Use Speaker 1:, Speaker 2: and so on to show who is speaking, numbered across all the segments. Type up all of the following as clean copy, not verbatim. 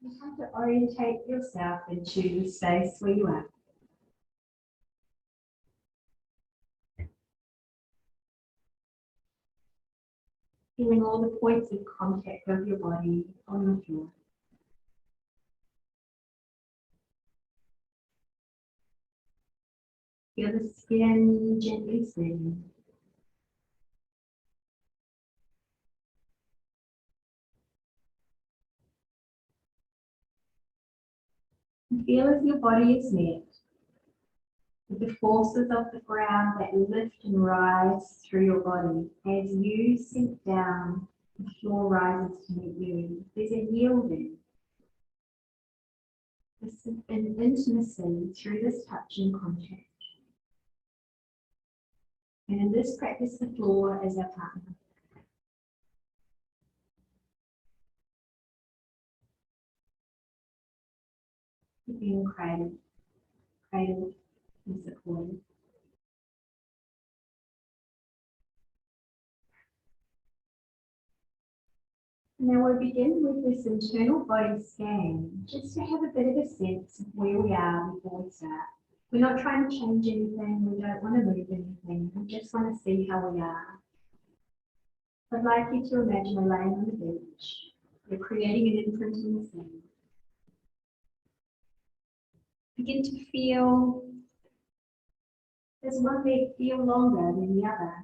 Speaker 1: You have to orientate yourself into the space where you are. Feeling all the points of contact of your body on the floor. Feel the skin gently smoothing. Feel as your body is met with the forces of the ground that lift and rise through your body. As you sink down, the floor rises to meet you. There's a yielding, an intimacy through this touching contact. And in this practice, the floor is our partner. Being cradled and supported. Now we'll begin with this internal body scan, just to have a bit of a sense of where we are before we start. We're not trying to change anything, we don't want to move anything, we just want to see how we are. I'd like you to imagine we're laying on the beach. You're creating an imprint in the sand. Begin to feel, does one leg feel longer than the other?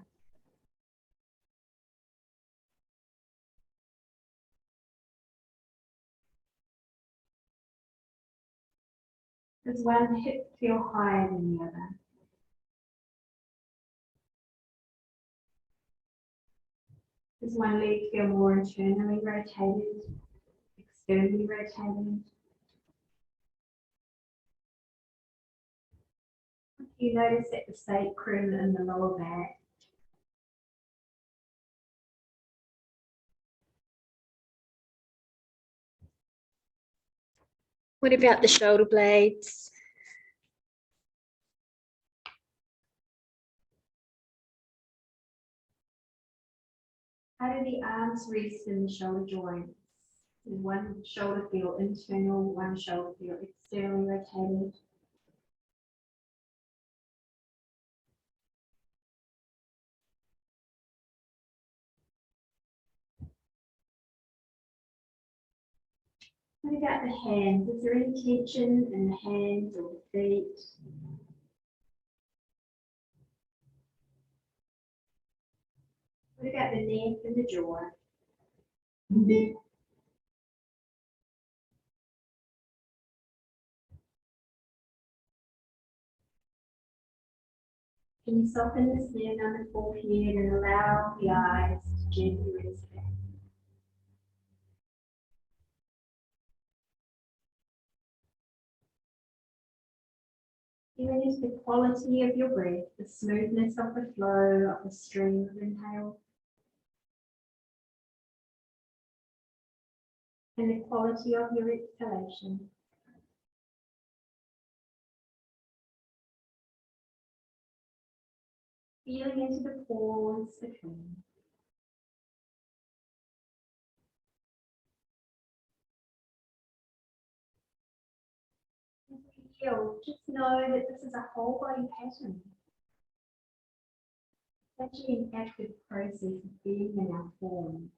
Speaker 1: Does one hip feel higher than the other? Does one leg feel more internally rotated, externally rotated? You notice that the sacrum and the lower back.
Speaker 2: What about the shoulder blades?
Speaker 1: How do the arms rest in the shoulder joints? Does one shoulder feel internal, one shoulder feel externally rotated? What about the hands? Is there any tension in the hands or the feet? What about the neck and the jaw? Can you soften the skin on the forehead and allow the eyes to gently rest back? Even is the quality of your breath, the smoothness of the flow of the stream of inhale, and the quality of your exhalation. Feeling into the pause between. Just know that this is a whole body pattern. It's actually an active process of being in our form.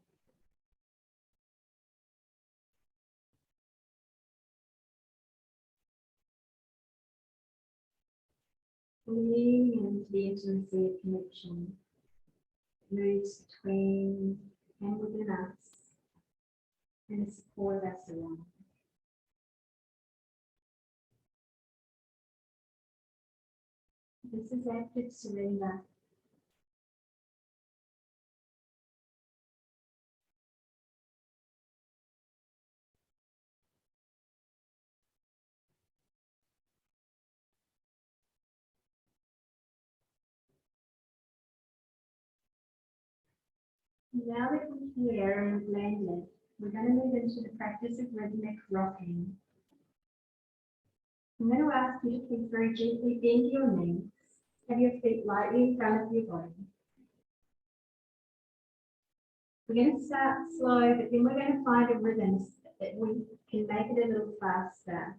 Speaker 1: Leaning into the intimacy of connection. It moves between and within us and the support of us around. This is active surrender. Now that we're here and landed, we're going to move into the practice of rhythmic rocking. I'm going to ask you to please very gently bend your knees. Have your feet lightly in front of your body. We're going to start slow, but then we're going to find a rhythm that we can make it a little faster.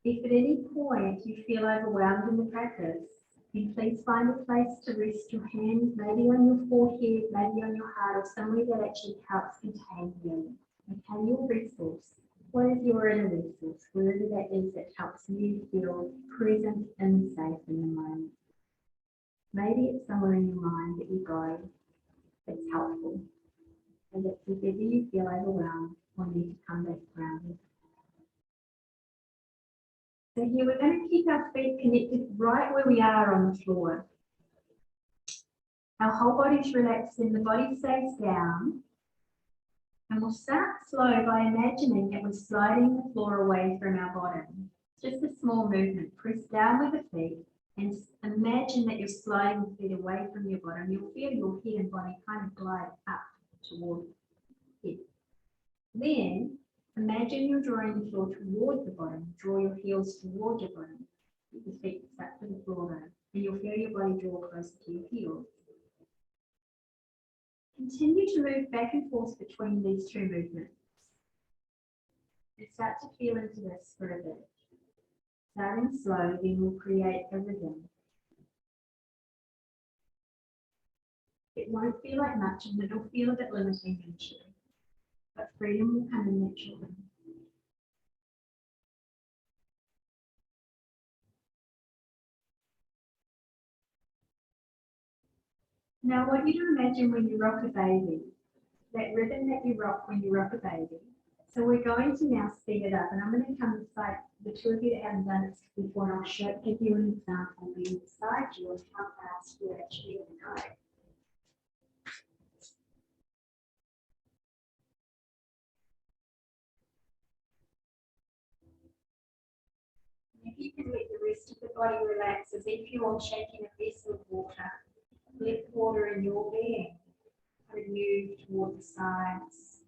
Speaker 1: If at any point you feel overwhelmed in the practice, then please find a place to rest your hands, maybe on your forehead, maybe on your heart, or somewhere that actually helps contain you. Okay, your resource. What is your inner resource? Wherever that is, that helps you feel present and safe in the moment. Maybe it's somewhere in your mind that you go that's helpful. And that if ever you feel overwhelmed or need to come back grounded. So here we're going to keep our feet connected right where we are on the floor. Our whole body's relaxed and the body stays down. And we'll start slow by imagining that we're sliding the floor away from our bottom. Just a small movement. Press down with the feet and imagine that you're sliding the feet away from your bottom. You'll feel your head and body kind of glide up toward it. Then imagine you're drawing the floor toward the bottom. Draw your heels toward your bottom. Keep the feet stuck to the floor though. And you'll feel your body draw closer to your heels. Continue to move back and forth between these two movements. And start to feel into this for a bit. Starting slow, then we'll create a rhythm. It won't feel like much and it'll feel a bit limiting initially, but freedom will come in naturally. Now I want you to imagine when you rock a baby, that rhythm that you rock when you rock a baby. So we're going to now speed it up, and I'm going to come beside the two of you that haven't done it before, and I'll give you an example being beside you of how fast you're actually going to go. If you can let the rest of the body relax as if you're shaking a vessel of water, let the water in your being kind of move toward the sides.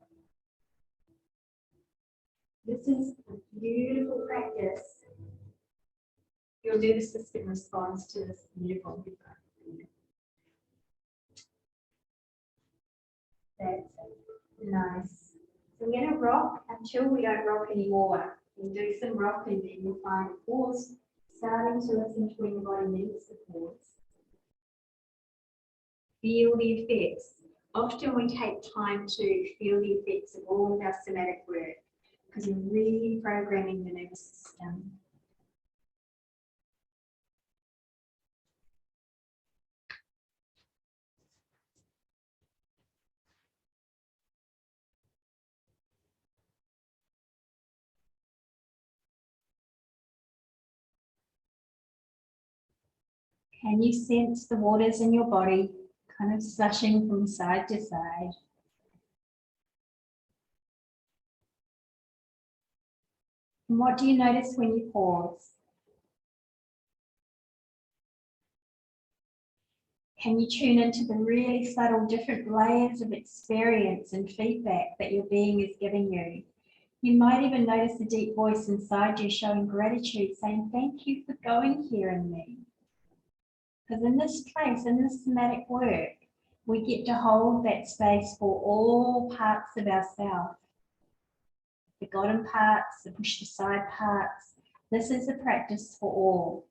Speaker 1: This is a beautiful practice. Your nervous system responds to this beautiful movement. That's nice. So we're going to rock until we don't rock anymore. We'll do some rocking, then you'll find a pause, starting to listen to when your body needs to pause. Feel the effects. Often we take time to feel the effects of all of our somatic work because we're really programming the nervous system. Can you sense the waters in your body kind of slushing from side to side? And what do you notice when you pause? Can you tune into the really subtle different layers of experience and feedback that your being is giving you? You might even notice a deep voice inside you showing gratitude, saying, thank you for going here in me. Because in this place, in this somatic work, we get to hold that space for all parts of ourselves. The forgotten parts, the pushed aside parts. This is a practice for all.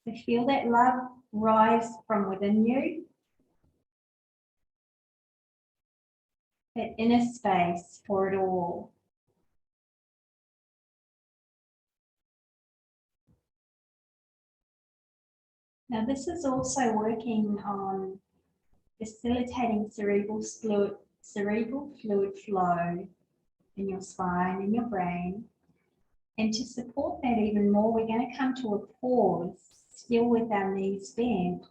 Speaker 1: So feel that love rise from within you. That inner space for it all. Now this is also working on facilitating cerebral fluid flow in your spine, in your brain. And to support that even more, we're going to come to a pause, still with our knees bent.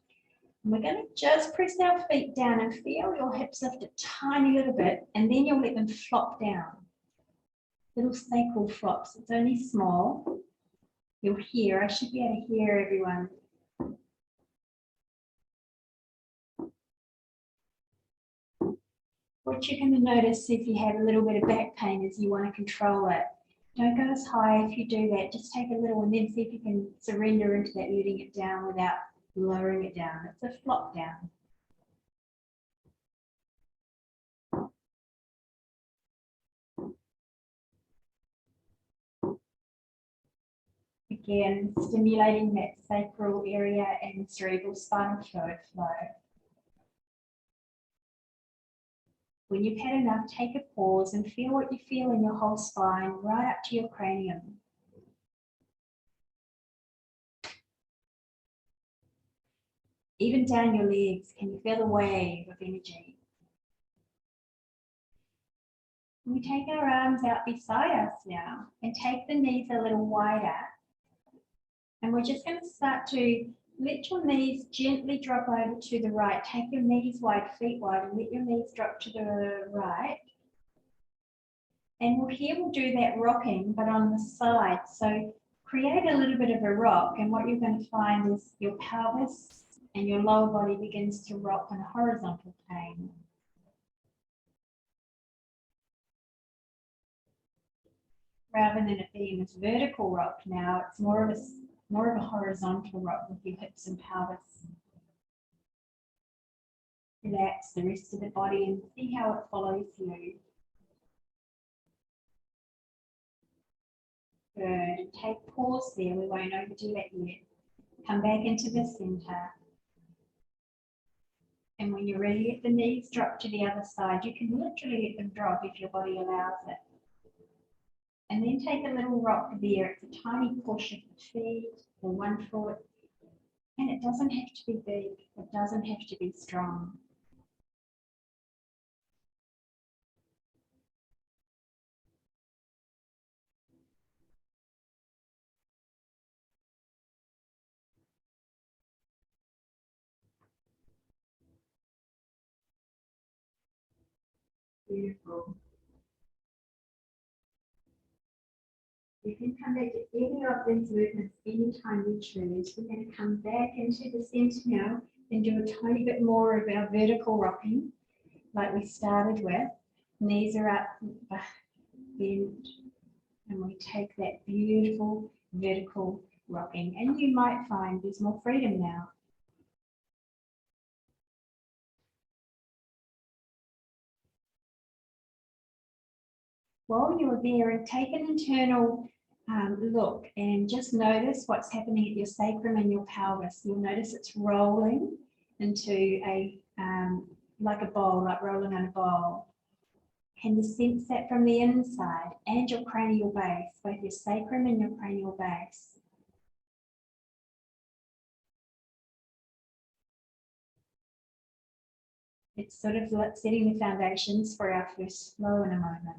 Speaker 1: And we're going to just press our feet down and feel your hips lift a tiny little bit, and then you'll let them flop down. Little sacral flops, it's only small. You'll hear, I should be able to hear everyone. What you're going to notice if you have a little bit of back pain is you want to control it. Don't go as high if you do that. Just take a little and then see if you can surrender into that, letting it down without lowering it down. It's a flop down. Again, stimulating that sacral area and cerebral spinal fluid flow. When you've had enough, take a pause and feel what you feel in your whole spine, right up to your cranium. Even down your legs, can you feel the wave of energy? We take our arms out beside us now and take the knees a little wider. And we're just going to start to let your knees gently drop over to the right. Take your knees wide, feet wide, and let your knees drop to the right. And here we'll do that rocking, but on the side. So create a little bit of a rock, and what you're going to find is your pelvis and your lower body begins to rock on a horizontal plane. Rather than it being this vertical rock now, it's more of a horizontal rock with your hips and pelvis. Relax the rest of the body and see how it follows you. Good. Take pause there. We won't overdo that yet. Come back into the center. And when you're ready, let the knees drop to the other side. You can literally let them drop if your body allows it. And then take a little rock there. It's a tiny push of the feet or one foot. And it doesn't have to be big. It doesn't have to be strong. Beautiful. You can come back to any of these movements anytime you choose. We're going to come back into the center now and do a tiny bit more of our vertical rocking, like we started with. Knees are up, bend, and we take that beautiful vertical rocking. And you might find there's more freedom now. While you're there, take an internal look and just notice what's happening at your sacrum and your pelvis. You'll notice it's rolling into a, like a bowl, like rolling on a bowl. Can you sense that from the inside and your cranial base, both your sacrum and your cranial base? It's sort of like setting the foundations for our first flow in a moment.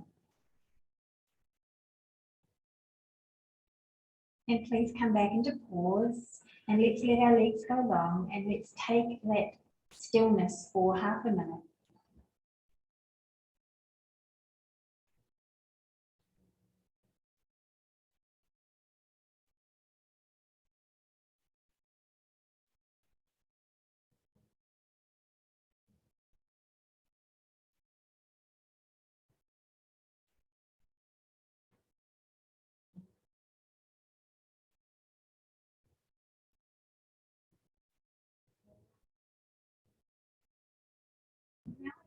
Speaker 1: And please come back into pause and let's let our legs go long and let's take that stillness for half a minute.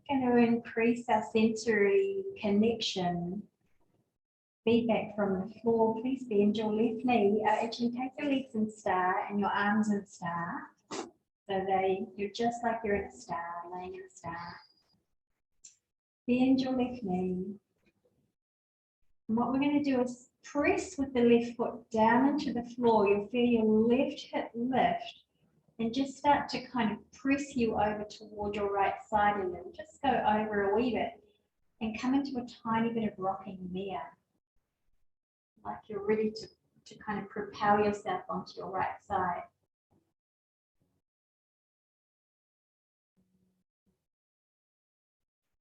Speaker 1: Going to increase our sensory connection. Feedback from the floor. Please bend your left knee. Actually, take your legs in star and your arms in star. So you're just like you're in a star, laying in a star. Bend your left knee. And what we're going to do is press with the left foot down into the floor. You'll feel your left hip lift. And just start to kind of press you over toward your right side a little. Just go over a wee bit and come into a tiny bit of rocking there. Like you're ready to kind of propel yourself onto your right side.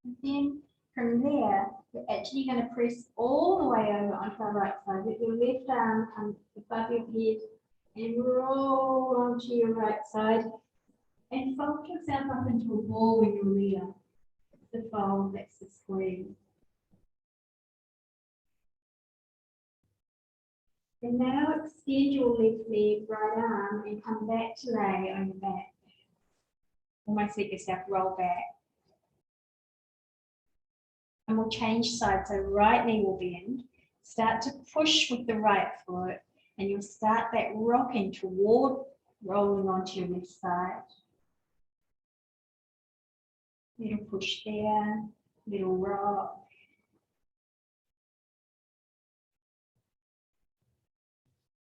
Speaker 1: And then from there, you're actually going to press all the way over onto our right side. Let your left arm come above your head and roll onto your right side and fold yourself up into a ball when you're there. The fold, that's the squeeze. And now extend your left leg, right arm, and come back to lay on your back. Almost let yourself roll back. And we'll change sides. So right knee will bend. Start to push with the right foot. And you'll start that rocking toward rolling onto your left side. Little push there, little rock.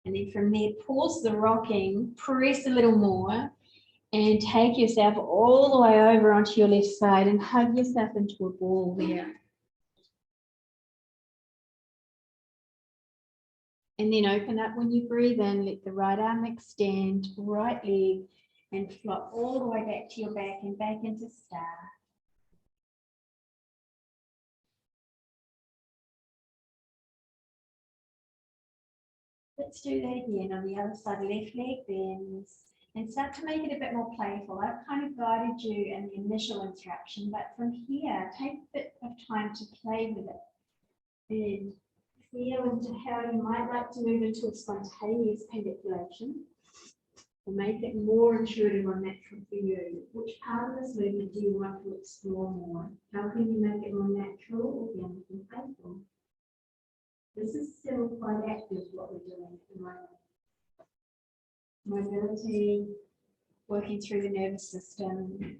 Speaker 1: And then from there, pause the rocking, press a little more, and take yourself all the way over onto your left side and hug yourself into a ball there. And then open up when you breathe in, let the right arm extend, right leg, and flop all the way back to your back and back into star. Let's do that again on the other side, left leg bends, and start to make it a bit more playful. I've kind of guided you in the initial instruction, but from here, take a bit of time to play with it. And feel into how you might like to move into a spontaneous pandiculation, or make it more intuitive or natural for you. Which part of this movement do you want to explore more? How can you make it more natural, organic, and playful? This is still quite active, what we're doing at the moment. Mobility, working through the nervous system,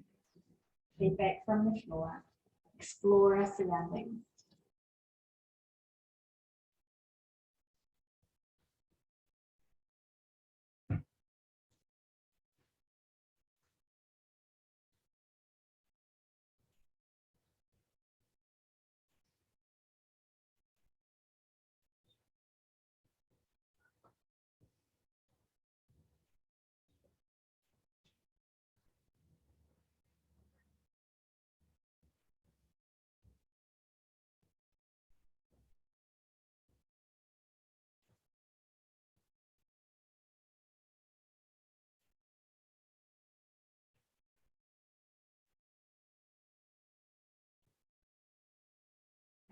Speaker 1: feedback from the floor, explore our surroundings.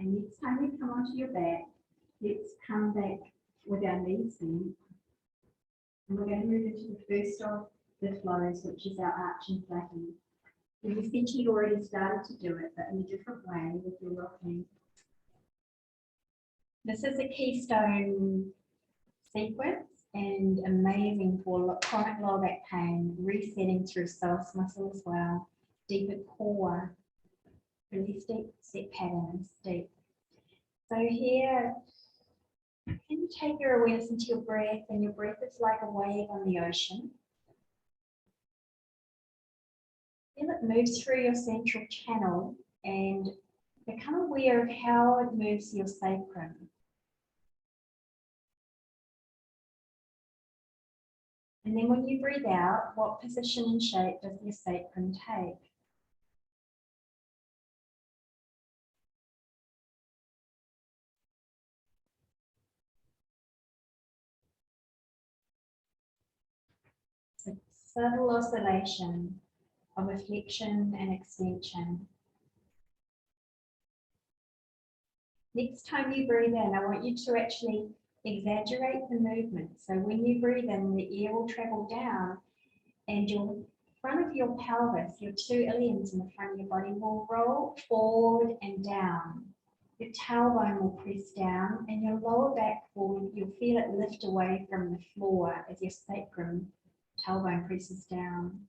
Speaker 1: And next time we come onto your back, let's come back with our knees bent. And we're going to move into the first of the flows, which is our arch and flatten. We've essentially already started to do it, but in a different way with your rocking. This is a keystone sequence and amazing for chronic lower back pain, resetting through psoas muscle as well, deeper core, really deep set patterns, deep. So here, can you take your awareness into your breath, and your breath is like a wave on the ocean. Feel it moves through your central channel and become aware of how it moves your sacrum. And then when you breathe out, what position and shape does your sacrum take? So subtle oscillation of a flexion and extension. Next time you breathe in, I want you to actually exaggerate the movement. So when you breathe in, the air will travel down and your front of your pelvis, your two iliums in the front of your body, will roll forward and down. Your tailbone will press down and your lower back you'll feel it lift away from the floor as your sacrum tailbone presses down.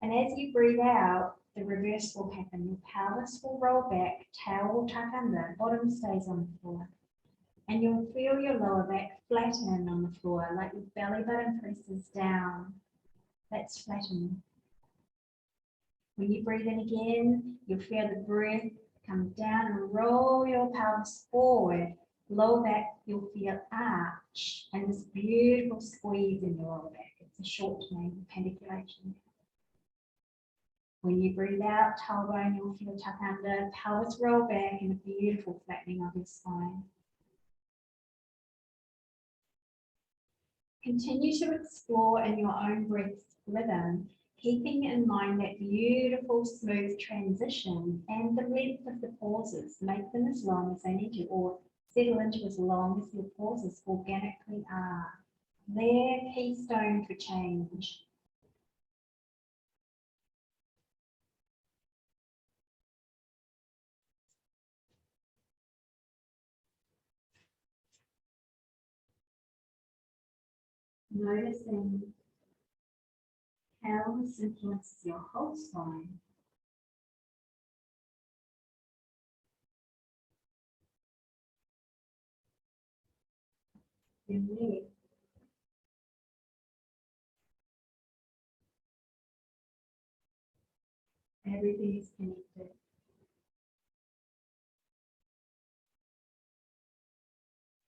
Speaker 1: And as you breathe out, the reverse will happen. Your pelvis will roll back, tail will tuck under, bottom stays on the floor. And you'll feel your lower back flatten on the floor, like your belly button presses down. That's flattening. When you breathe in again, you'll feel the breath come down and roll your pelvis forward. Lower back, you'll feel arch and this beautiful squeeze in your lower back. It's a short name, pandiculation. When you breathe out, tailbone, you'll feel tuck under, pelvis roll back, and a beautiful flattening of your spine. Continue to explore in your own breath's rhythm, keeping in mind that beautiful smooth transition and the length of the pauses. Make them as long as they need to, or settle into as long as your pauses organically are. Their keystone for change. Noticing how this influences your whole spine. Your neck. Everything is connected.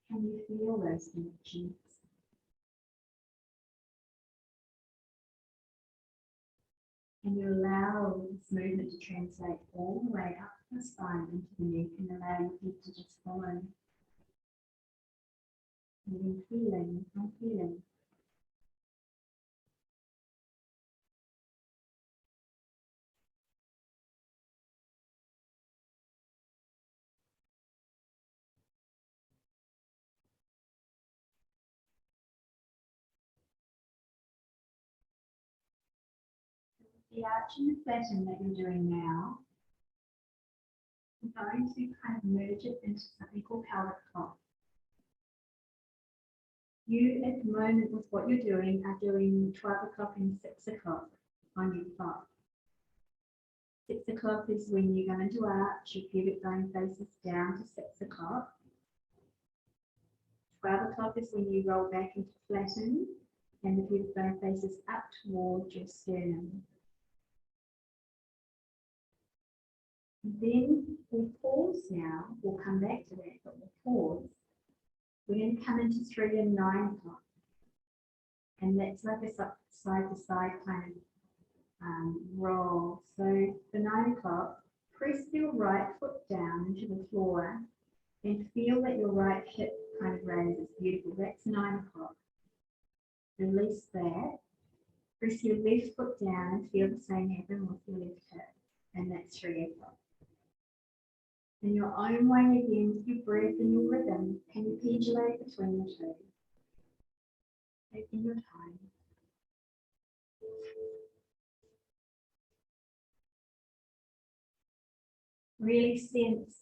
Speaker 1: Can you feel those connections? And you allow this movement to translate all the way up the spine into the neck and allow your feet to just follow. And then feeling and feeling. The arch and the flatten that you're doing now, I'm going to kind of merge it into something called pelvic floor. You, at the moment, with what you're doing, are doing 12 o'clock and 6 o'clock on your clock. 6 o'clock is when you're going to arch, your pubic bone faces down to 6 o'clock. 12 o'clock is when you roll back into flatten, and the pubic bone faces up towards your sternum. Then we'll pause now, we'll come back to that, but we'll pause. We're going to come into 3 and 9 o'clock. And that's like a side to side kind of roll. So for 9 o'clock, press your right foot down into the floor and feel that your right hip kind of raises. Beautiful. That's 9 o'clock. Release that. Press your left foot down and feel the same happen with your left hip. And that's 3 o'clock. In your own way again, with your breath and your rhythm, can you pendulate between the two? Taking your time. Really sense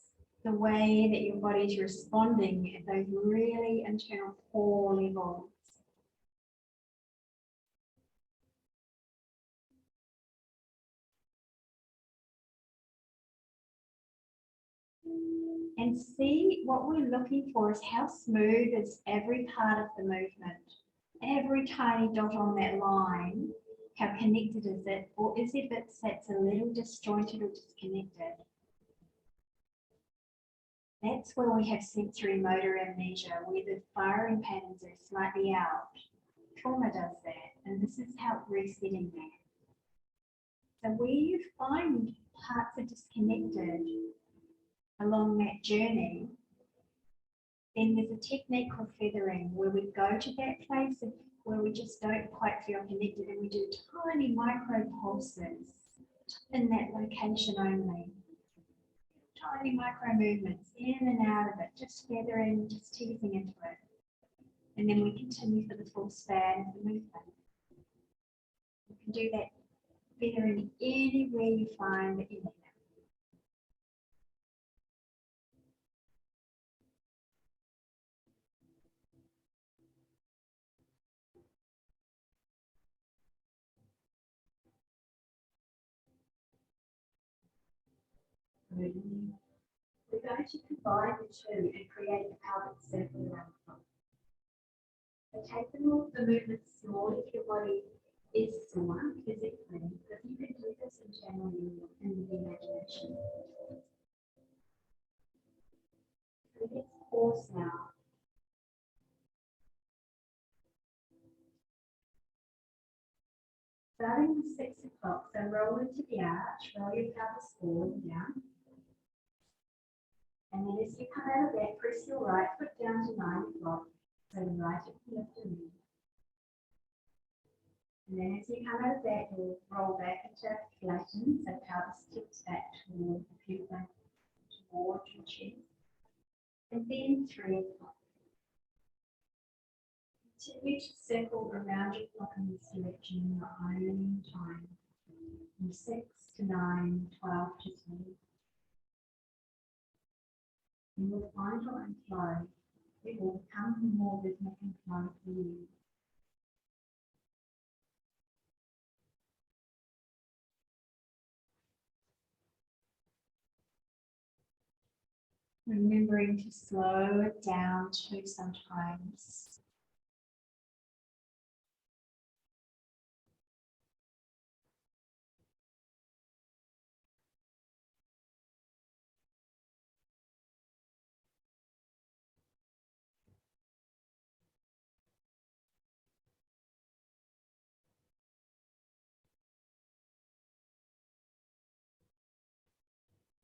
Speaker 1: the way that your body's responding at those really internal core levels. And see, what we're looking for is how smooth is every part of the movement. Every tiny dot on that line, how connected is it? Or is it bits that's a little disjointed or disconnected? That's where we have sensory motor amnesia, where the firing patterns are slightly out. Trauma does that, and this is how resetting that. So where you find parts are disconnected along that journey, then there's a technique called feathering, where we go to that place where we just don't quite feel connected, and we do tiny micro pulses in that location only. Tiny micro movements in and out of it, just feathering, just teasing into it. And then we continue for the full span of the movement. You can do that feathering anywhere you find that you need it. We're going to combine the two and create a pelvic circle around the front. So take the movement small if your body is sore physically, but you can do this internally in the imagination. So let's pause now. Starting with 6 o'clock, so roll into the arch, roll your pelvis forward and down. And then as you come out of that, press your right foot down to 9 o'clock, so the right hip lifted knee. And then as you come out of that, you'll roll back into flatten, so pelvis tips back toward the pubic bone, towards your chest. And then 3 o'clock. Continue to circle around your clock in this direction in your own time. From 6 to 9, 12 to 2. And you'll find your own flow. It will become more rhythmic and flow for you. Remembering to slow it down too sometimes.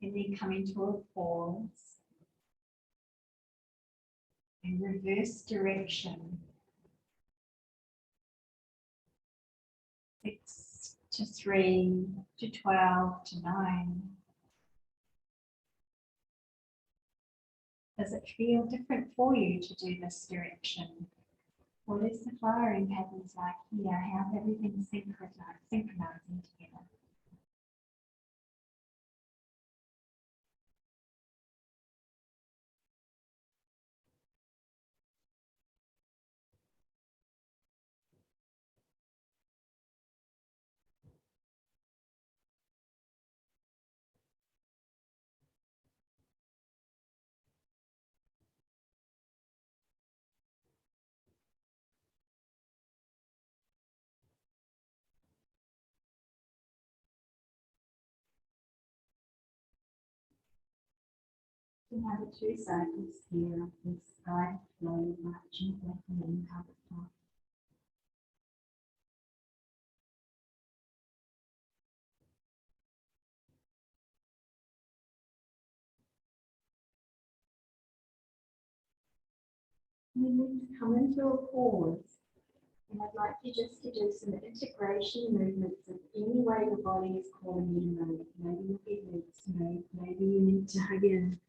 Speaker 1: And then come into a pause and reverse direction. 6 to 3 to 12 to 9. Does it feel different for you to do this direction? What is the firing patterns like here? How's everything synchronizing together? We have the 2 cycles here of this side flow marching back and then cover top. And then come into a pause. And I'd like you just to do some integration movements of any way your body is calling you to move. Maybe your head needs to move, maybe you need to hug in.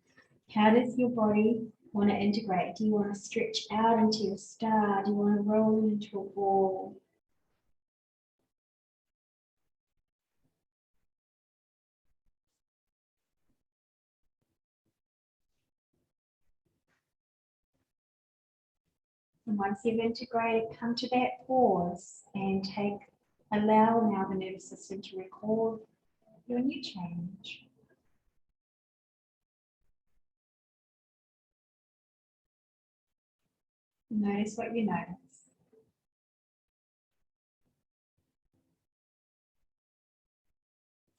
Speaker 1: How does your body want to integrate? Do you want to stretch out into your star? Do you want to roll into a ball? And once you've integrated, come to that pause and allow now the nervous system to record your new change. Notice what you notice.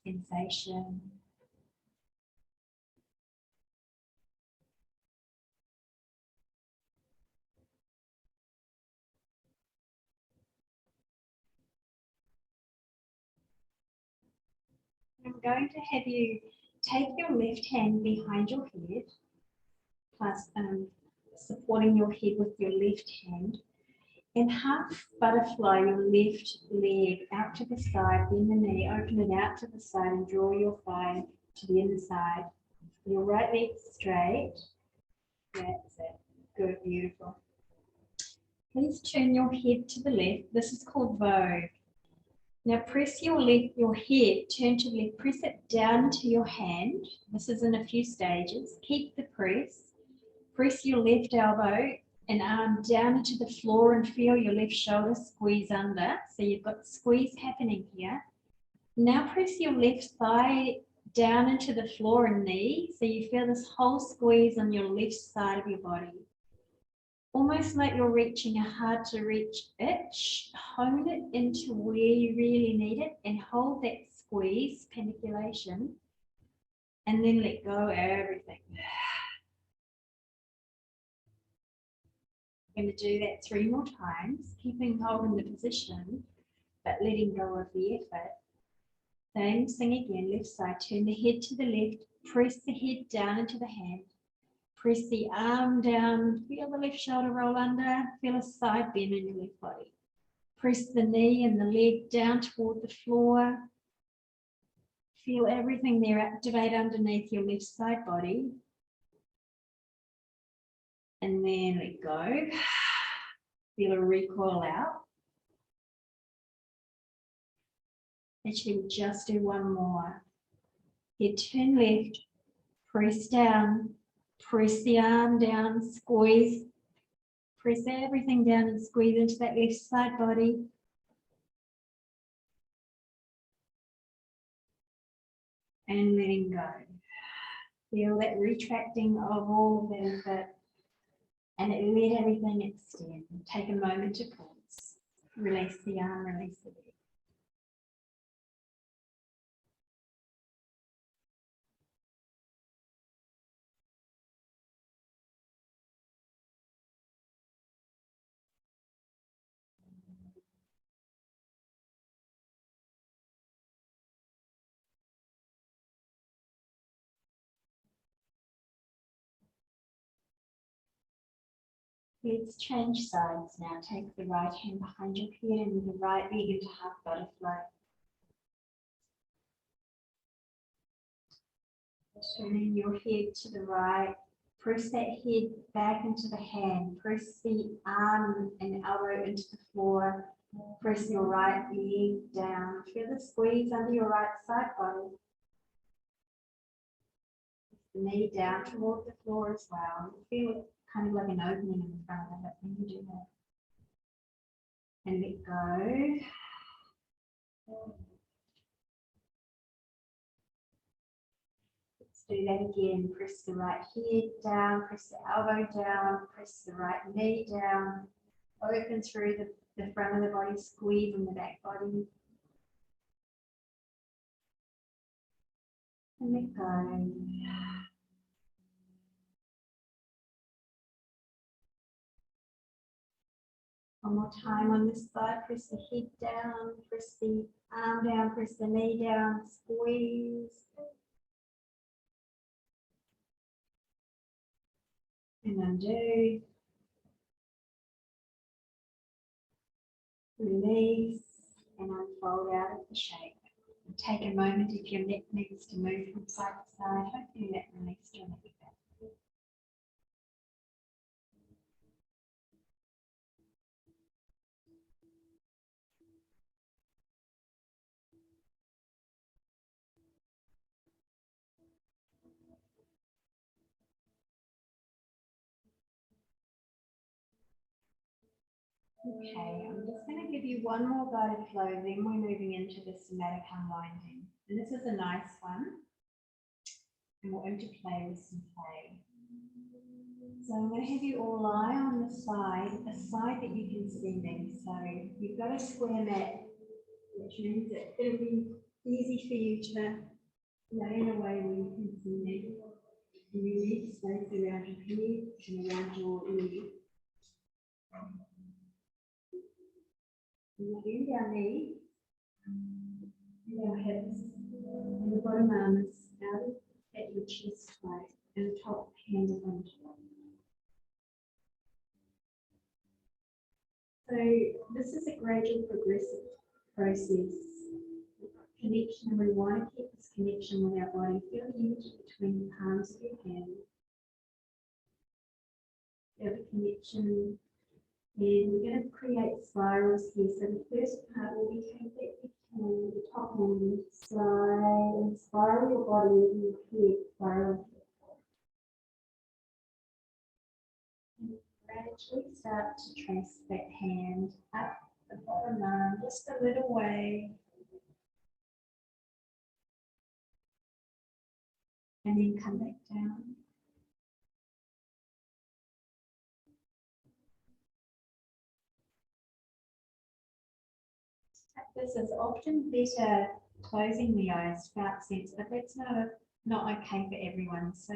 Speaker 1: Sensation. I'm going to have you take your left hand behind your head, plus supporting your head with your left hand, and half butterfly your left leg out to the side, bend the knee, open it out to the side and draw your thigh to the inside. Your right leg straight. That's it. Good, beautiful. Please turn your head to the left. This is called Vogue. Now press your head, turn to the left, press it down to your hand. This is in a few stages. Keep the press. Press your left elbow and arm down into the floor and feel your left shoulder squeeze under. So you've got squeeze happening here. Now press your left thigh down into the floor and knee. So you feel this whole squeeze on your left side of your body. Almost like you're reaching a hard to reach itch. Hone it into where you really need it and hold that squeeze, paniculation, and then let go of everything. I'm going to do that 3 more times, keeping hold in the position, but letting go of the effort. Same thing again, left side, turn the head to the left, press the head down into the hand. Press the arm down, feel the left shoulder roll under, feel a side bend in your left body. Press the knee and the leg down toward the floor. Feel everything there activate underneath your left side body. And then let go. Feel a recoil out. Actually, we'll just do 1 more. Head turn left, press down, press the arm down, squeeze. Press everything down and squeeze into that left side body. And letting go. Feel that retracting of all of it, and let everything extend. Take a moment to pause. Release the arm, release the leg. Let's change sides now. Take the right hand behind your head and the right leg into half butterfly. Turning your head to the right. Press that head back into the hand. Press the arm and elbow into the floor. Press your right leg down. Feel the squeeze under your right side body. The knee down toward the floor as well. Feel it kind of like an opening in the front of the hip when you do that. And let go. Let's do that again. Press the right head down, press the elbow down, press the right knee down. Open through the front of the body, squeeze in the back body. And let go. One more time on this side, press the head down, press the arm down, press the knee down, squeeze. And undo. Release and unfold out of the shape. And take a moment if your neck needs to move from side to side. Hopefully that released your neck back. Okay, I'm just going to give you one more guided flow, then we're moving into the somatic unwinding. And this is a nice one. And we'll interplay with some play. So I'm going to have you all lie on the side, a side that you can stand in. So you've got a square mat, which means that it'll be easy for you to lay in a way where you can stand in. And you need space around your head and around your leg. We'll bend our knees and our hips, and the bottom arm is out at your chest height, and the top hand is on top. So this is a gradual, progressive process. Connection, and we want to keep this connection with our body. Feel the energy between the palms of your hands. Feel the connection. And we're going to create spirals here. So the first part will be take that hand, the top hand, slide and spiral your body in your head, spiral. And gradually start to trace that hand up the bottom arm, just a little way. And then come back down. This is often better closing the eyes to felt sense, but that's not okay for everyone. So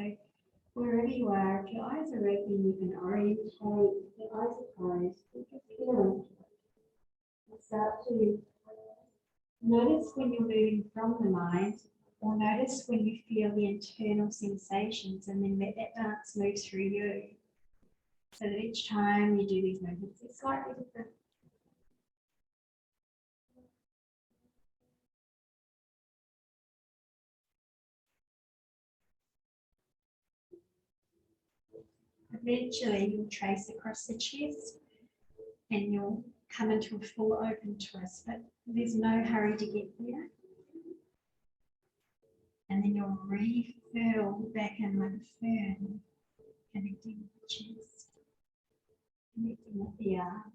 Speaker 1: wherever you are, if your eyes are open, you can orientate. If your eyes are closed, you can feel and start to notice when you're moving from the mind, or notice when you feel the internal sensations, and then let that dance move through you. So that each time you do these movements, it's slightly different. Eventually, you'll trace across the chest and you'll come into a full open twist, but there's no hurry to get there. And then you'll refill back in like a fern, connecting with the chest, connecting with the arm.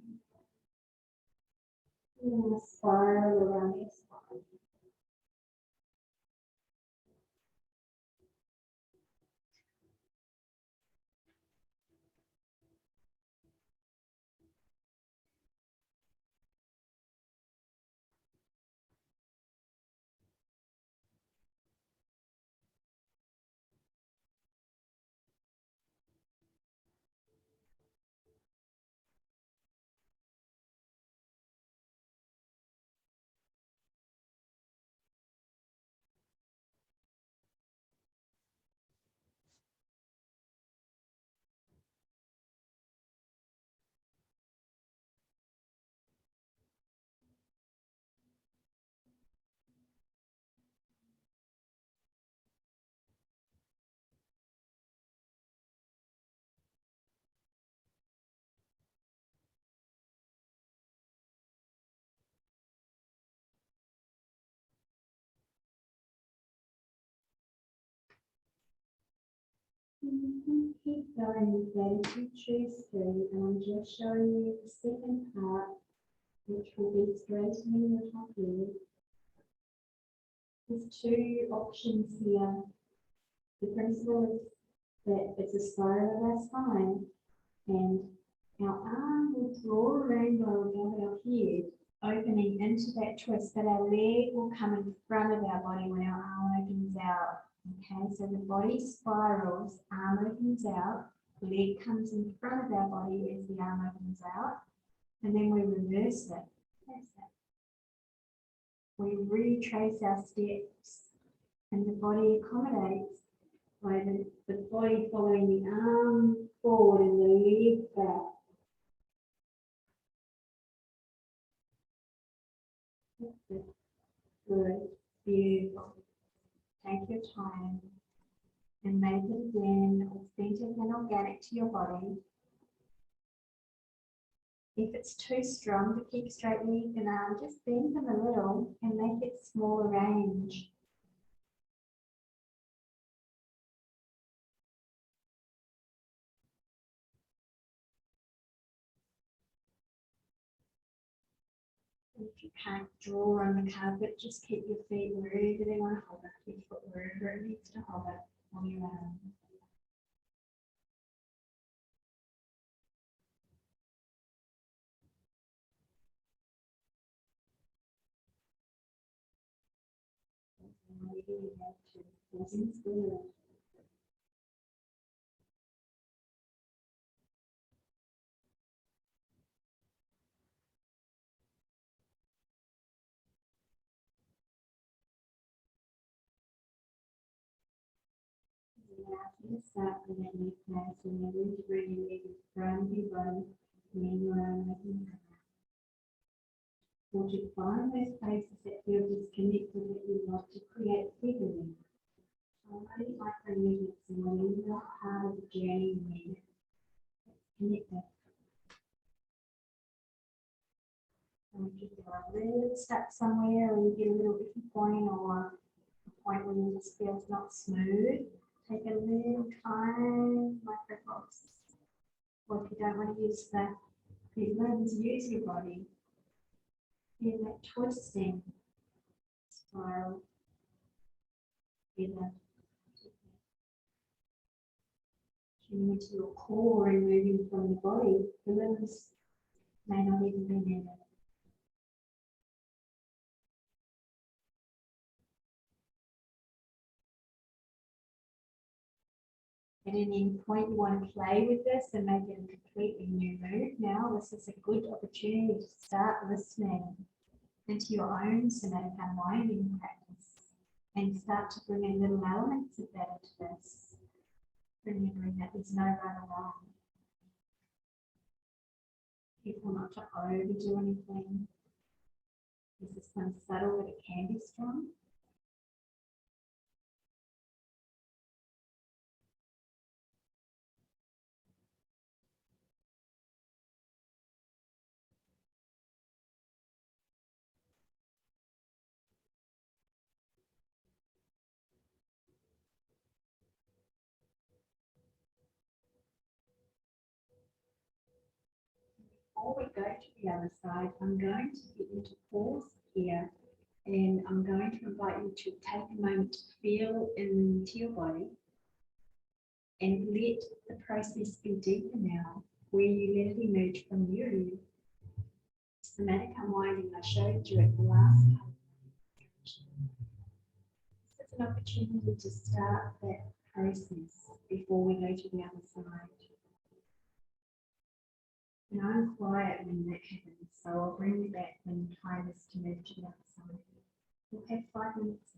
Speaker 1: And a spiral around your spine. Keep going with that if you choose to, and I'm just showing you the second part, which will be straightening your top leg. There's two options here. The principle is that it's a spiral of our spine, and our arm will draw around our head, opening into that twist, but our leg will come in front of our body when our arm opens out. Okay, so the body spirals, arm opens out, leg comes in front of our body as the arm opens out, and then we reverse it. That's it. We retrace our steps, and the body accommodates by the body following the arm forward and the leg back. That's it. Good. Beautiful. Take your time and make it again authentic and organic to your body. If it's too strong to keep straightening an arm, just bend them a little and make it smaller range. If you can't draw on the carpet, just keep your feet wherever they want to hover. Keep your foot wherever it needs to hover on your arm. Maybe you have to listen to the start with that knee place and then really bring your leg in front of your body, and your arm making cover. Or to find those places that feel disconnected that you want to create bigger in. So I really like the movements and when you're not part of the journey when connect that. So if you feel a little stuck somewhere or you get a little iffy point or a point where you just feel it's not smooth, take a little time, micropulse. Or if you don't want to use these limbs, use your body. Feel that twisting spiral. Feel that tuning into your core and moving from the body. The limbs may not even be needed. At any point you want to play with this and make it a completely new move now, this is a good opportunity to start listening into your own somatic unwinding practice and start to bring in little elements of that into this, remembering that there's no right or wrong. People not to overdo anything. This is kind of subtle, but it can be strong. Before we go to the other side, I'm going to get you to pause here and I'm going to invite you to take a moment to feel into your body and let the process be deeper now, where you let it emerge from you. Somatic unwinding I showed you at the last time. It's an opportunity to start that process before we go to the other side. And I'm quiet when that happens, so I'll bring you back when time is to move to the other side. We'll have 5 minutes.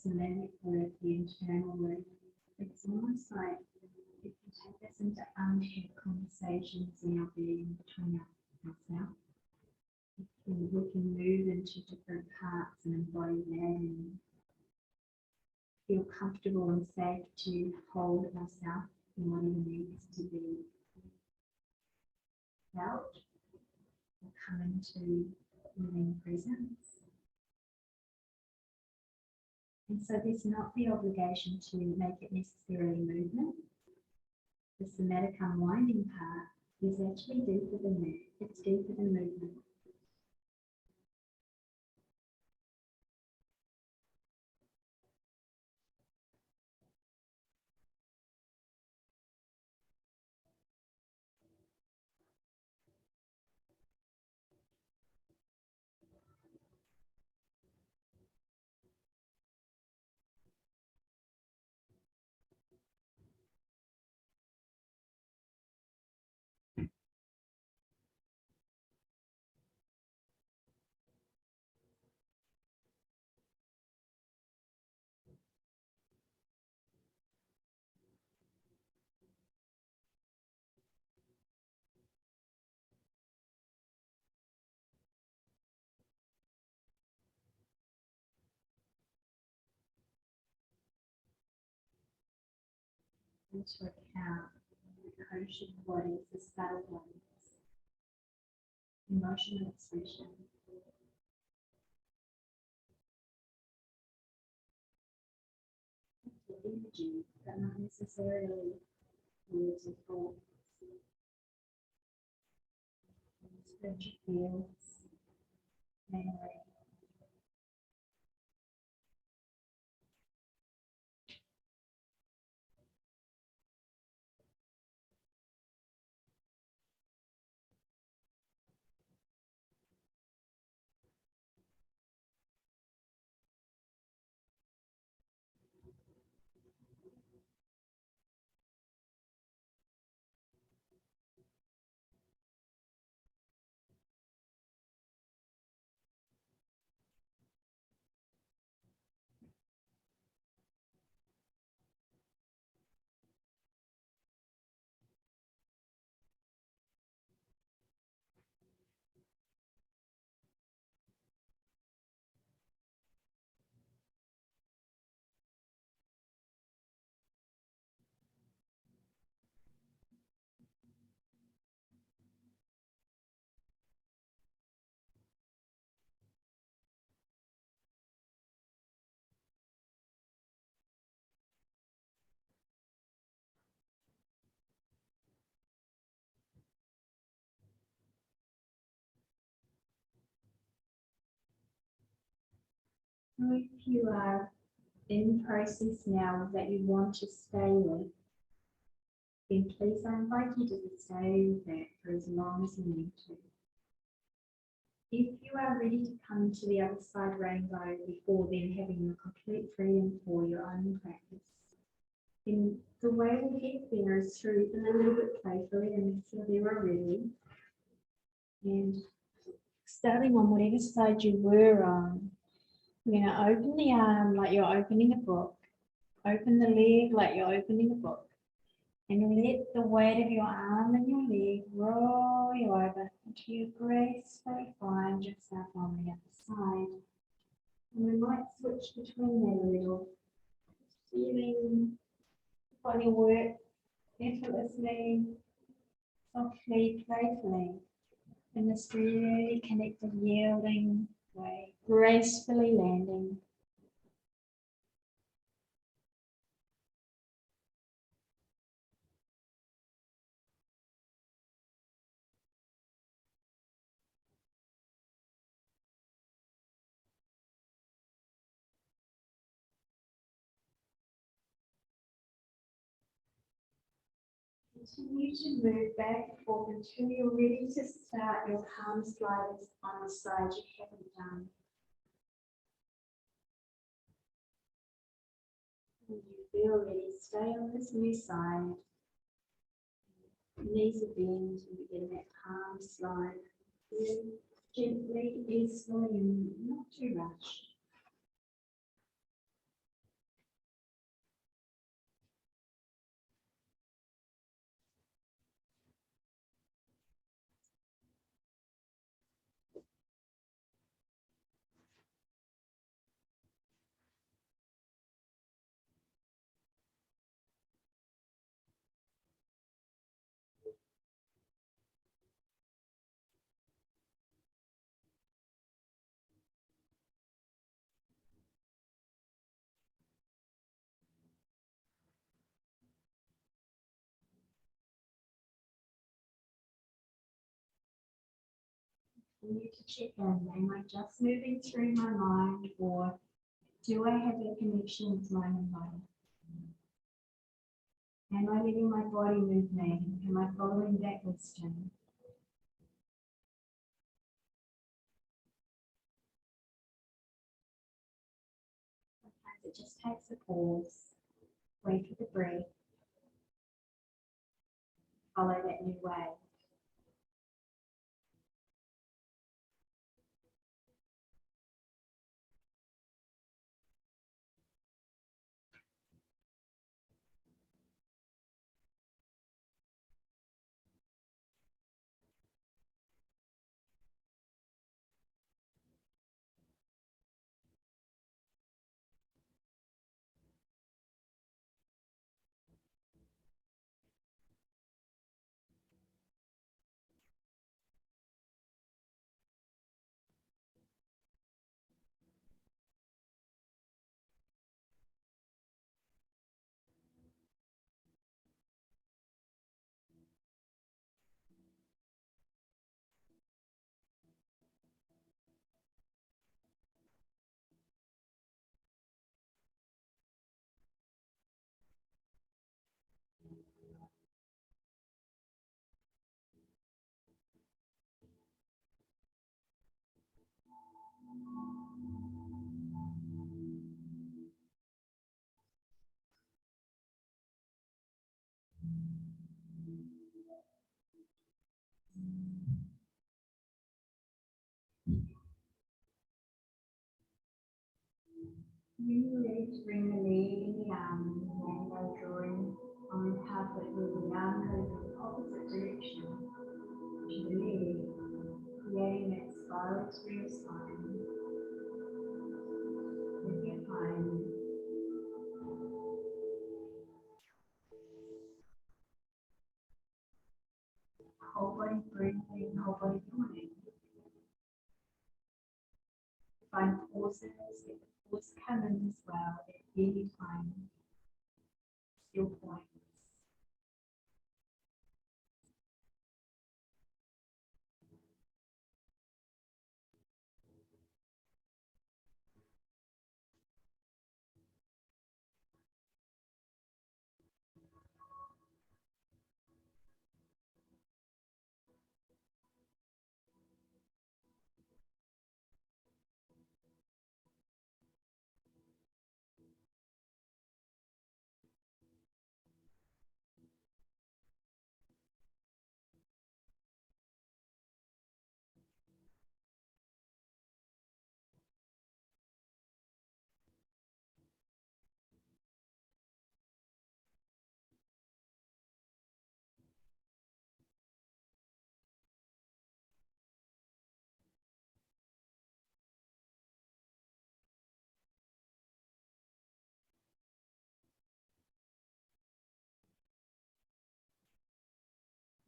Speaker 1: Somatic work, the internal work, it's almost like it can take us into unheard conversations in our being between ourselves. We can move into different parts and embody that and feel comfortable and safe to hold ourselves in what it needs to be felt or come into living presence. And so there's not the obligation to make it necessarily movement. The somatic unwinding part is actually deeper than that. It's deeper than movement. Into account the kosher bodies, the subtle bodies, emotional expression. The energy, but not necessarily words or thoughts. Spiritual fields, memory. So if you are in process now that you want to stay with, then please I invite you to stay with that for as long as you need to. If you are ready to come to the other side rainbow before then having your complete freedom for your own practice, then the way we get there is through a little bit playfully, and so there already. And starting on whatever side you were on, you're going to open the arm like you're opening a book. Open the leg like you're opening a book. And let the weight of your arm and your leg roll you over until you gracefully find yourself on the other side. And we might switch between that a little, feeling the body work effortlessly, softly, playfully, in this really connected, yielding way, gracefully landing. Continue to move back and forth until you're ready to start your palm sliders on the side you haven't done. When you feel ready, stay on this new side. Knees are bent and begin that palm slide. Very gently, easily, and not too rushed. I need to check in. Am I just moving through my mind, or do I have a connection with mind and body? Am I letting my body move me? Am I following that wisdom? Sometimes it just takes a pause, wait for the breath, follow that new way. When you're ready to bring the leg and the arm in, and by drawing on the carpet where the arm goes in the opposite direction to the leg, creating that spiral through your spine. With your time, whole body breathing, whole body yawning. Find pauses, let the pause come in as well at any time. Still points.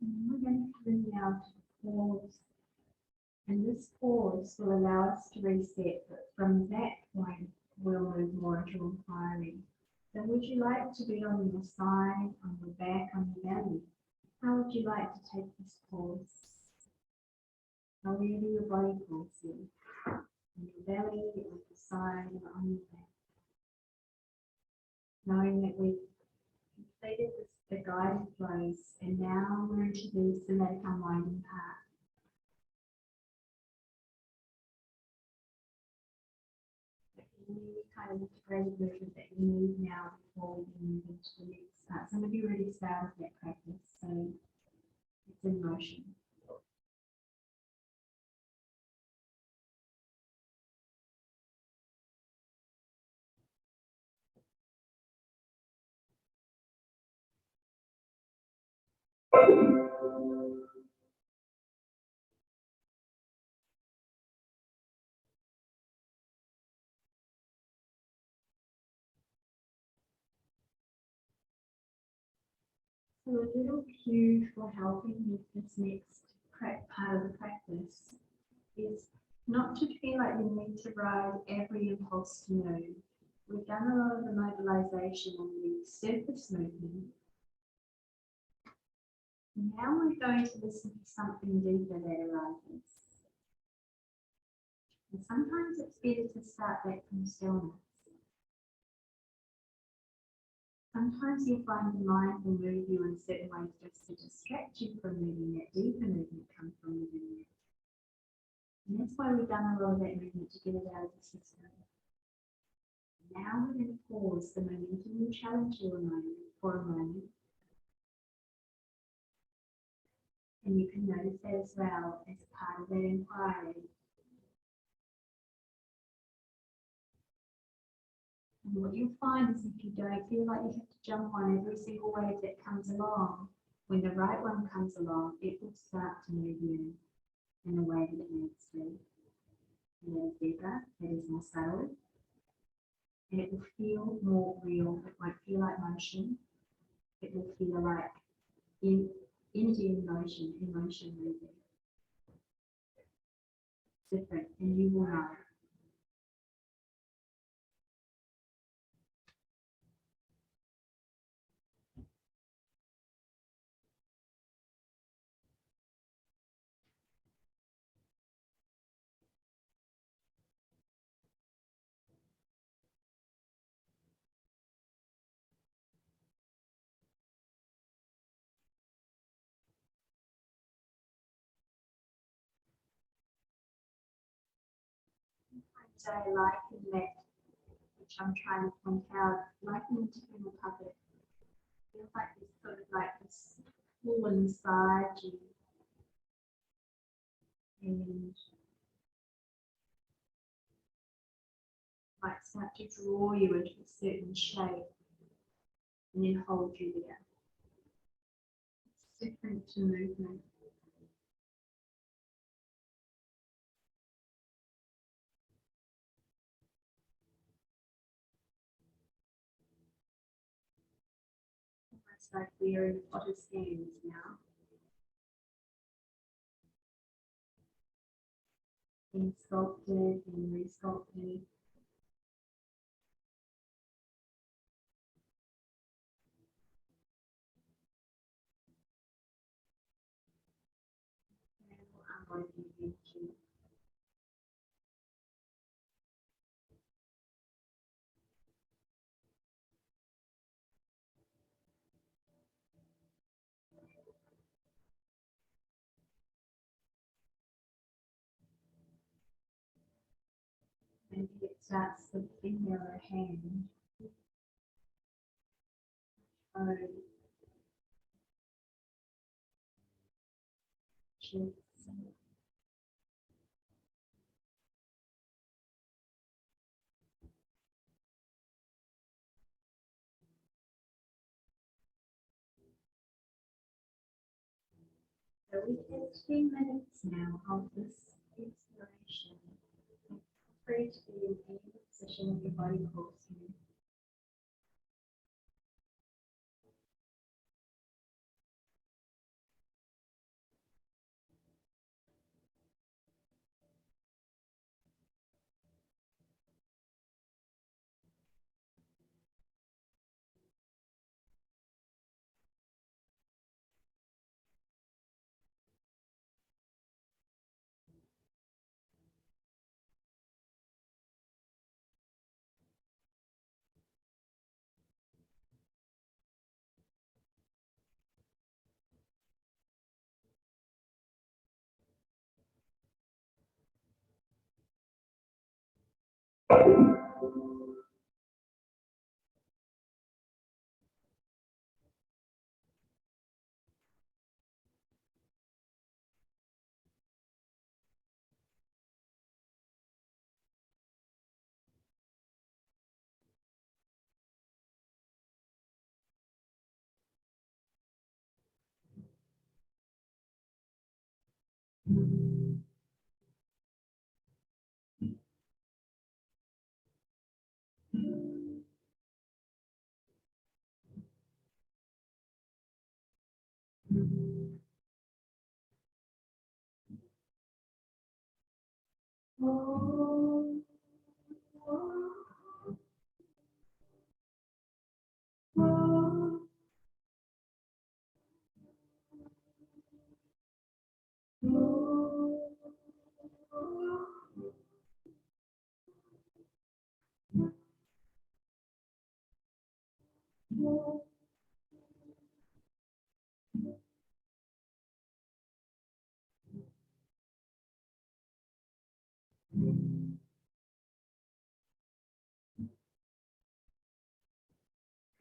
Speaker 1: And we're going to come now to pause. And this pause will allow us to reset, but from that point, we'll move more into inquiry. So would you like to be on your side, on your back, on your belly? How would you like to take this pause? However your body calls you. On your belly, on your side, or on your back. Knowing that we've completed the guided flows, and now we're into the somatic unwinding part. Any kind of integrated movement that you need now before we move into the next part. Some of you already started that practice, so it's in motion. So a little cue for helping with this next part of the practice is not to feel like you need to ride every impulse to move. We've done a lot of the mobilization on the surface movement. Now we're going to listen to something deeper that arises. And sometimes it's better to start that from stillness. Sometimes you'll find the mind will move you in certain ways just to distract you from moving. That deeper movement comes from within you. And that's why we've done a lot of that movement to get it out of the system. Now we're going to pause. The momentum will challenge you for a moment. And you can notice that as well as part of that inquiry. And what you'll find is if you don't feel like you have to jump on every single wave that comes along, when the right one comes along, it will start to move you in a way that it needs to. It is deeper, it is more subtle, and it will feel more real. It won't feel like motion. It will feel like energy in motion, emotion moving. Different, and you will know. So I liken that, which I'm trying to point out, like an internal puppet. It feels like this sort of like this pull inside you. And might start to draw you into a certain shape and then hold you there. It's different to movement. It's like we are in Potter's hands now. Being sculpted, being re-sculpted. I'm going to use you. Maybe it starts with a finger or a hand. Or cheeks. So we have 10 minutes now of this exploration. Feel free to be in any position your body calls you.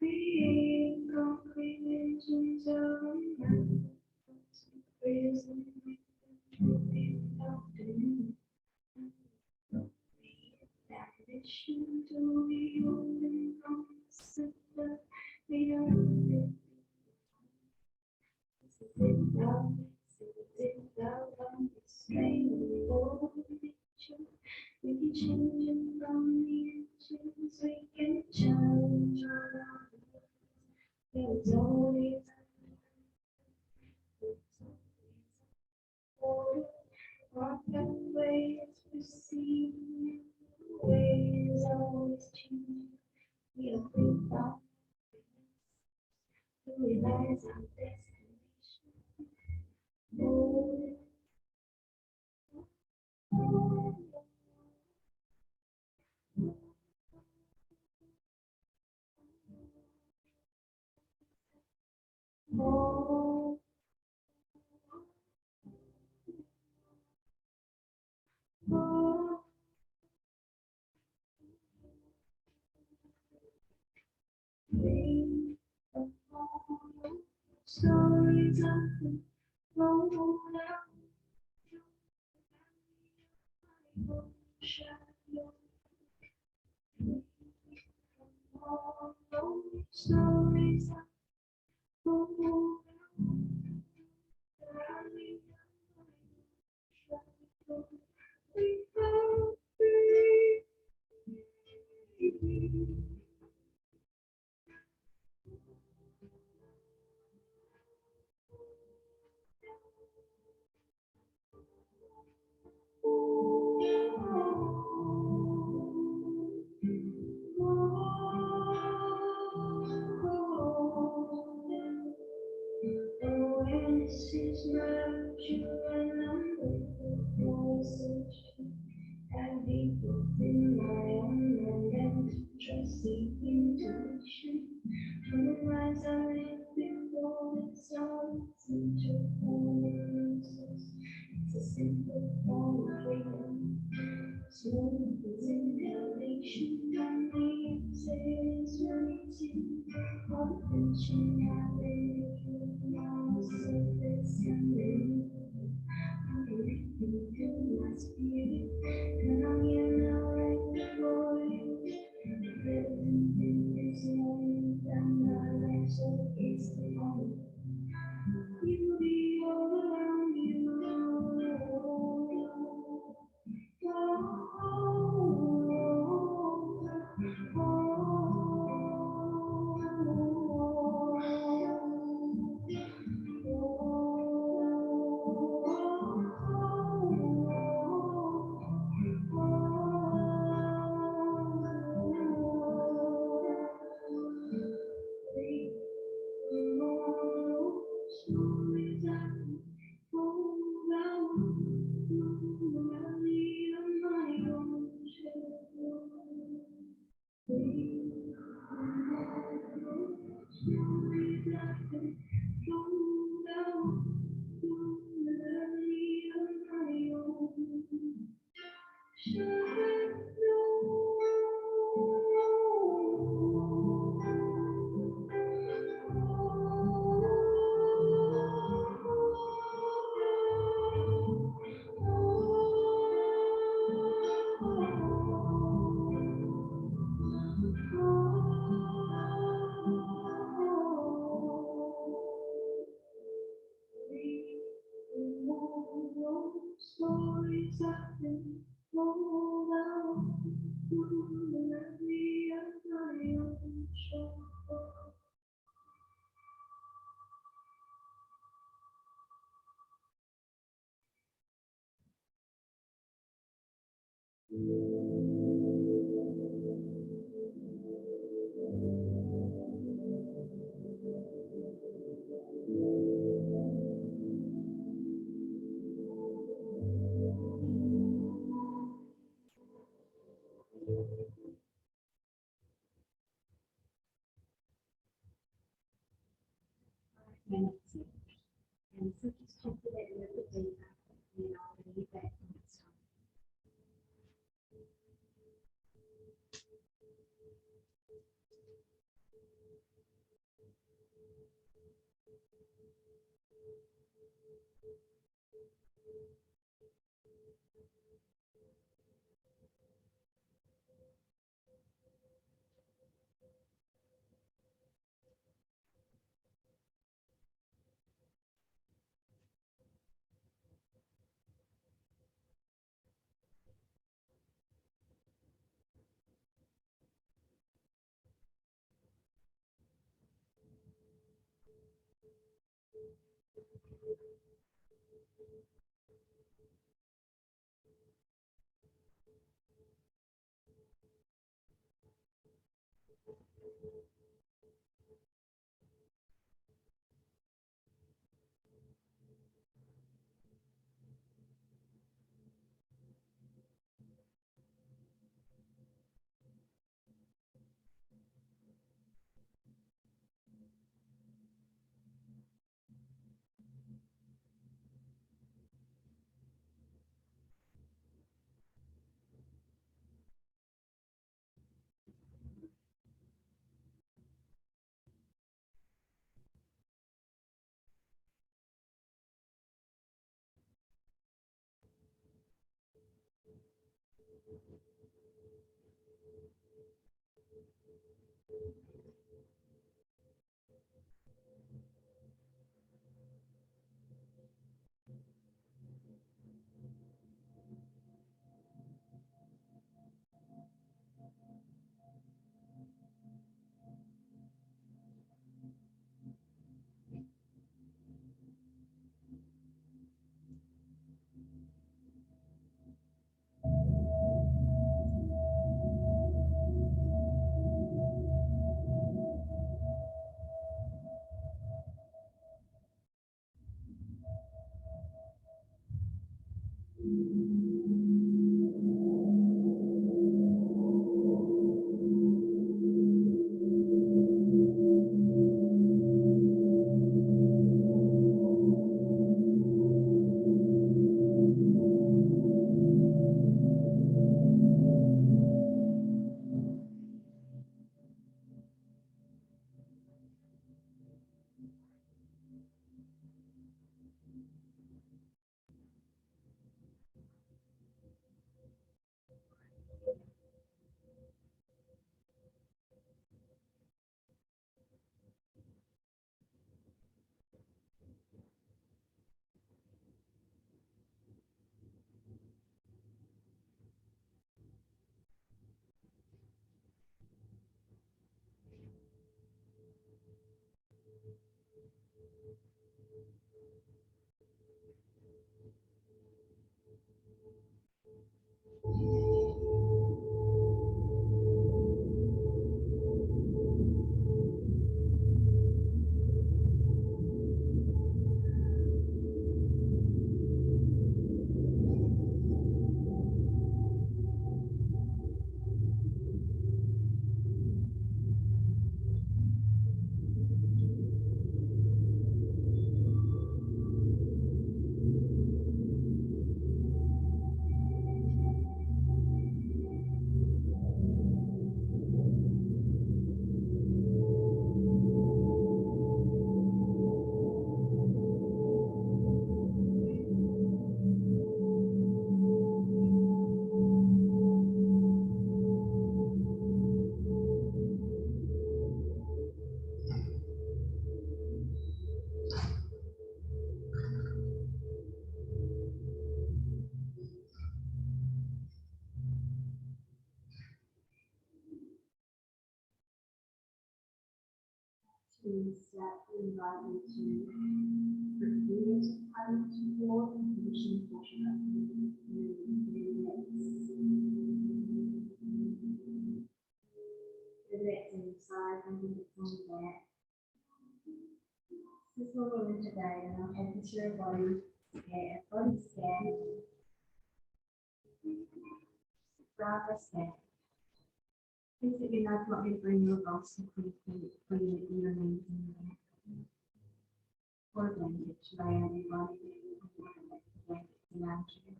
Speaker 1: Create concrete visions of prison afternoon. Ambition to be open from the center. We don't sit down on the strain of the picture. We can change it from the edges. We can challenge our lives. There's always our pathways perceiving ways always changing. We are free from to realize our destination. Oh, oh, oh, we are all stories of the road out. Shadow, all those stories of the road out. We are free. Awareness is not you and I'm voices and deep within my own mind, trusting intuition. From the rise I live before it starts into forces. It's a simple form of freedom. Smooth as inhalation, and the exhale is waiting. All the tension I've been on the surface and then I'm connecting to my spirit, and I'm here now right before you. Present in this moment, and my life so is the moment. Beauty all around you. Stories I've been told out through the memory of my own show. And so just cultivate a little bit deeper, and then I'll leave that next time. Is that we invite you to prepare to come toward the condition portion of the legs. The legs inside and the legs on the back. This is what we're doing today, and I'll take you through a body scan, rather scan. Please let me know if you want me to bring your box and put your knees in the back. Or a blanket to lay on your body. Blanket around you.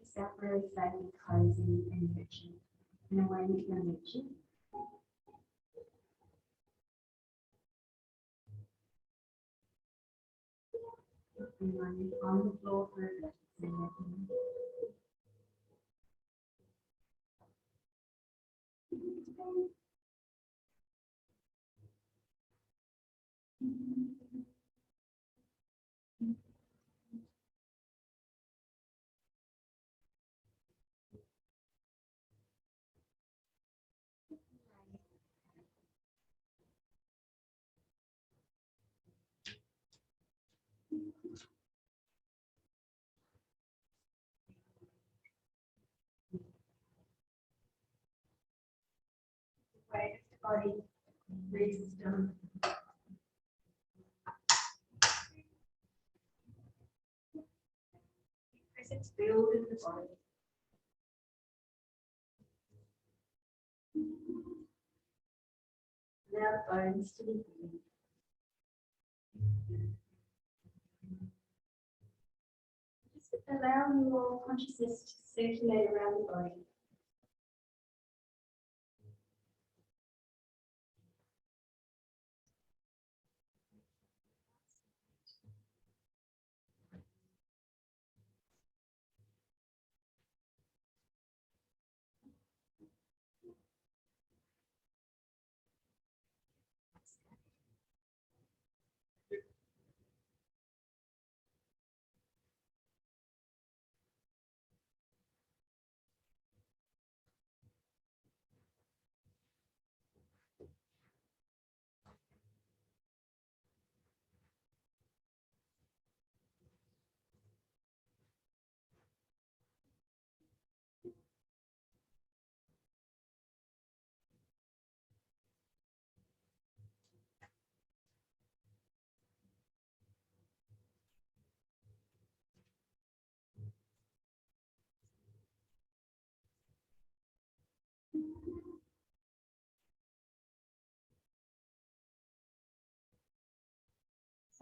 Speaker 1: It's that really safe and cozy and nurturing in a way that you're nurtured. And on the floor for a second. Weight of the body, wisdom. Presence build in the body. Allow the bones to be moved. Just allow your consciousness to circulate around the body.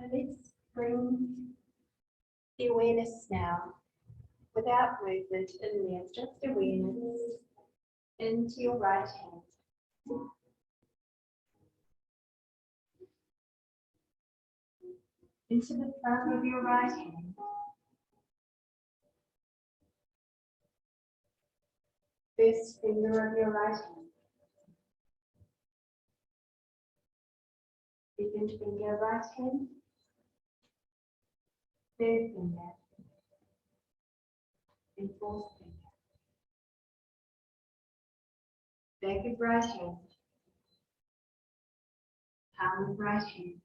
Speaker 1: So let's bring the awareness now, without movement in there, just awareness into your right hand. Into the front of your right hand. First finger of your right hand. Second finger right hand. Third finger. And fourth finger. Back of right hand. Palm of right hand.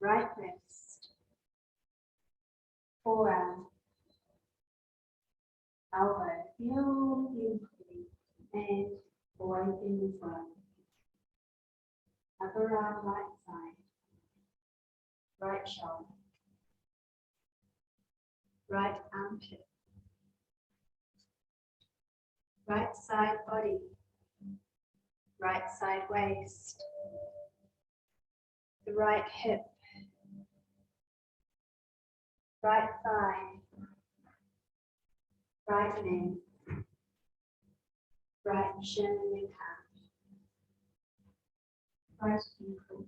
Speaker 1: Right wrist. Forearm. Elbow. Feel beautifully. And always in this one. Upper arm right side. Right shoulder. Right armpit. Right side body. Right side waist. The right hip. Right thigh. Right knee. Right shin and calf. Right ankle.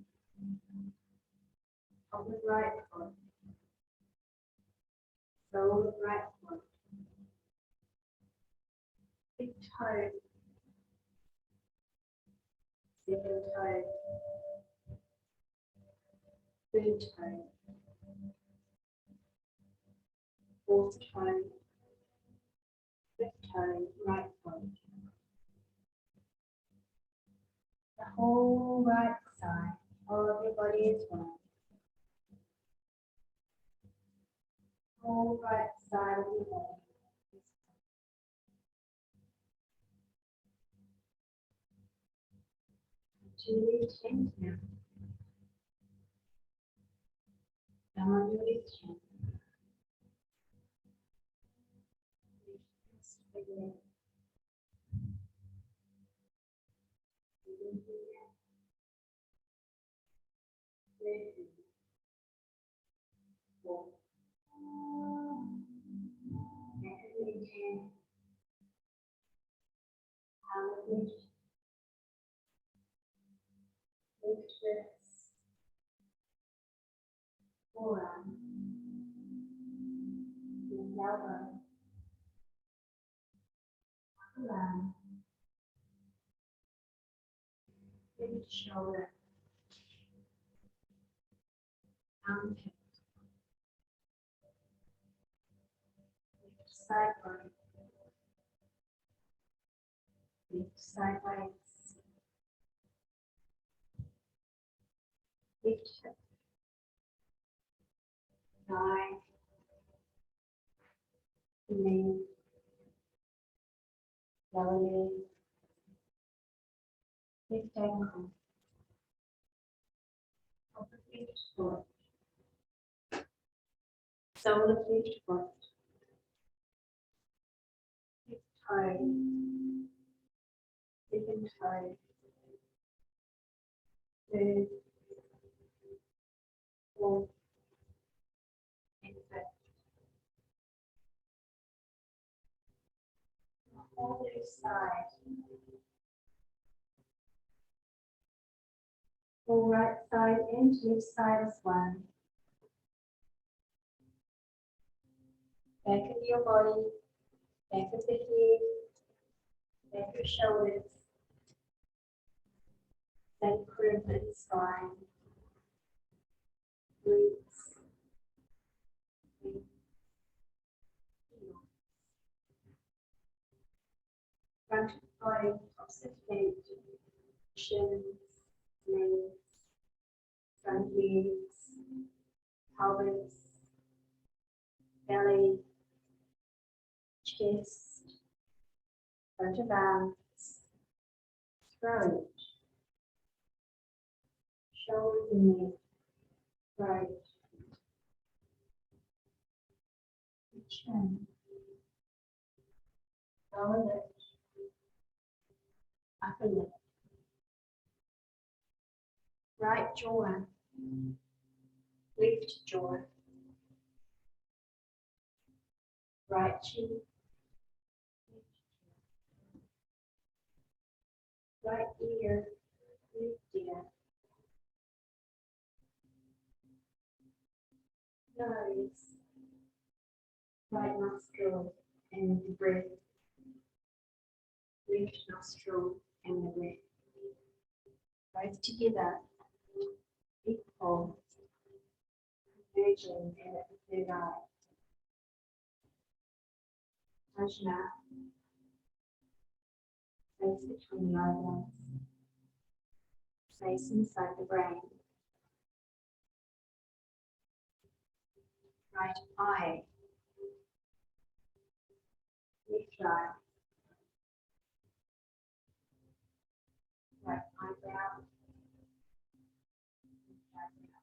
Speaker 1: Top of right foot. Sole of right foot. Big toe. Second toe. Third toe. Fourth toe. Fifth toe. Right foot. The whole right side. All of your body is one. Whole right side of your body. To the tent now. Down on your left hand. Again. Four. Back of the hand. Palm of left. Left wrist. elbow, arm, big shoulder, armpit, lift side body, lift sideways, lift hip, thigh, knee, lower leg, lift ankle, upper lift foot, sole of lift foot, lift toe, second toe, third, fourth, and fifth. Hold it side. Pull right side and left side as one. Back of your body, back of the head, back of shoulders, sacrum and spine, glutes, and heels. Front of body, tops of feet, shins, knees, front legs, pelvis, belly, chest, front of arms, throat, shoulders and neck, throat, chin, lower lip, upper lip, right jaw, left jaw, right cheek, right ear, left ear, nose, right nostril and the breath, left nostril and the breath. Both together, equal, merging and at the third eye. Ajna, space between the eyebrows, space inside the brain. Right eye, left eye, right eyebrow, left eyebrow.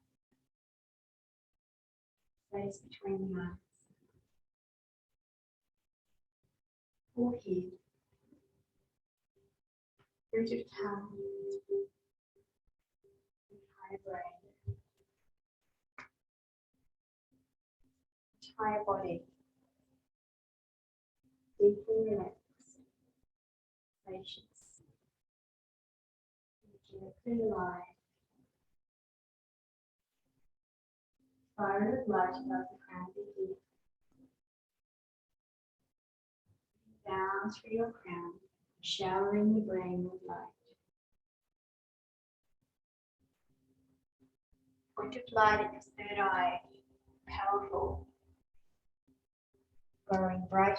Speaker 1: Space between the eyes. Forehead, root of tongue, entire brain, entire body, deeply relaxed, spacious, energetically alive, fire of light above the crown of the head, down through your crown, showering the brain with light. Point of light at the third eye, powerful, growing brighter.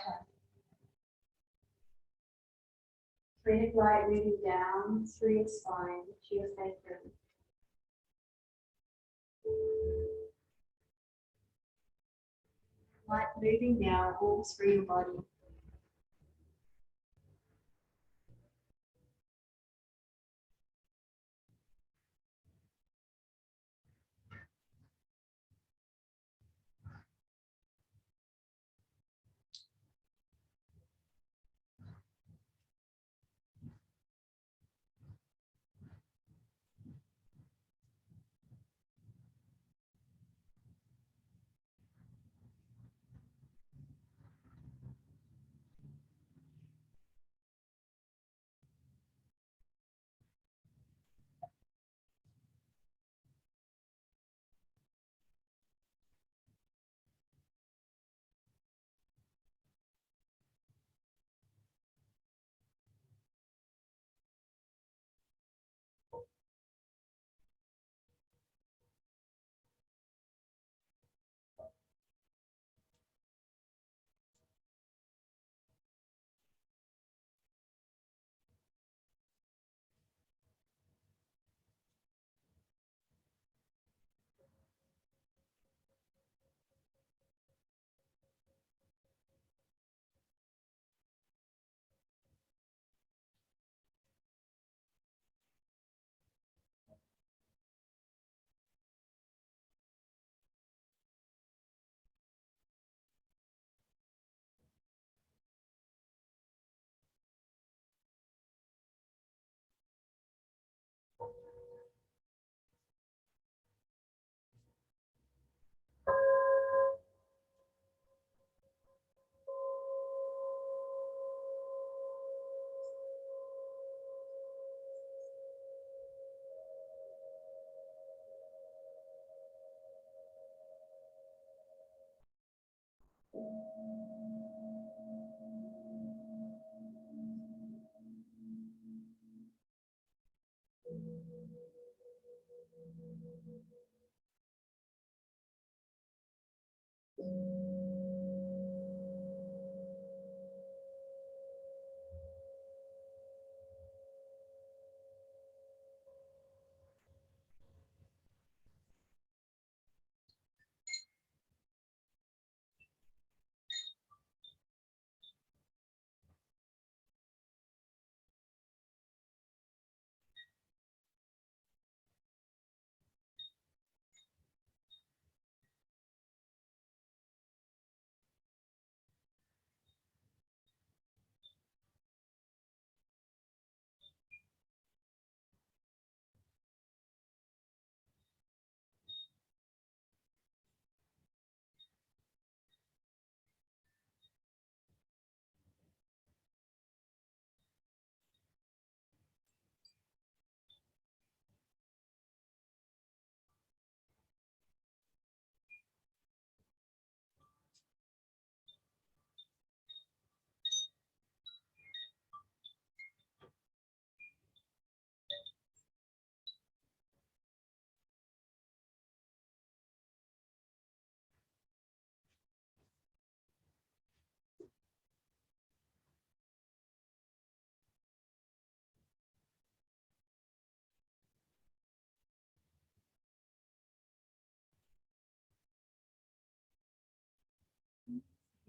Speaker 1: Thread of light moving down through your spine to your sacrum. Light moving now all through your body.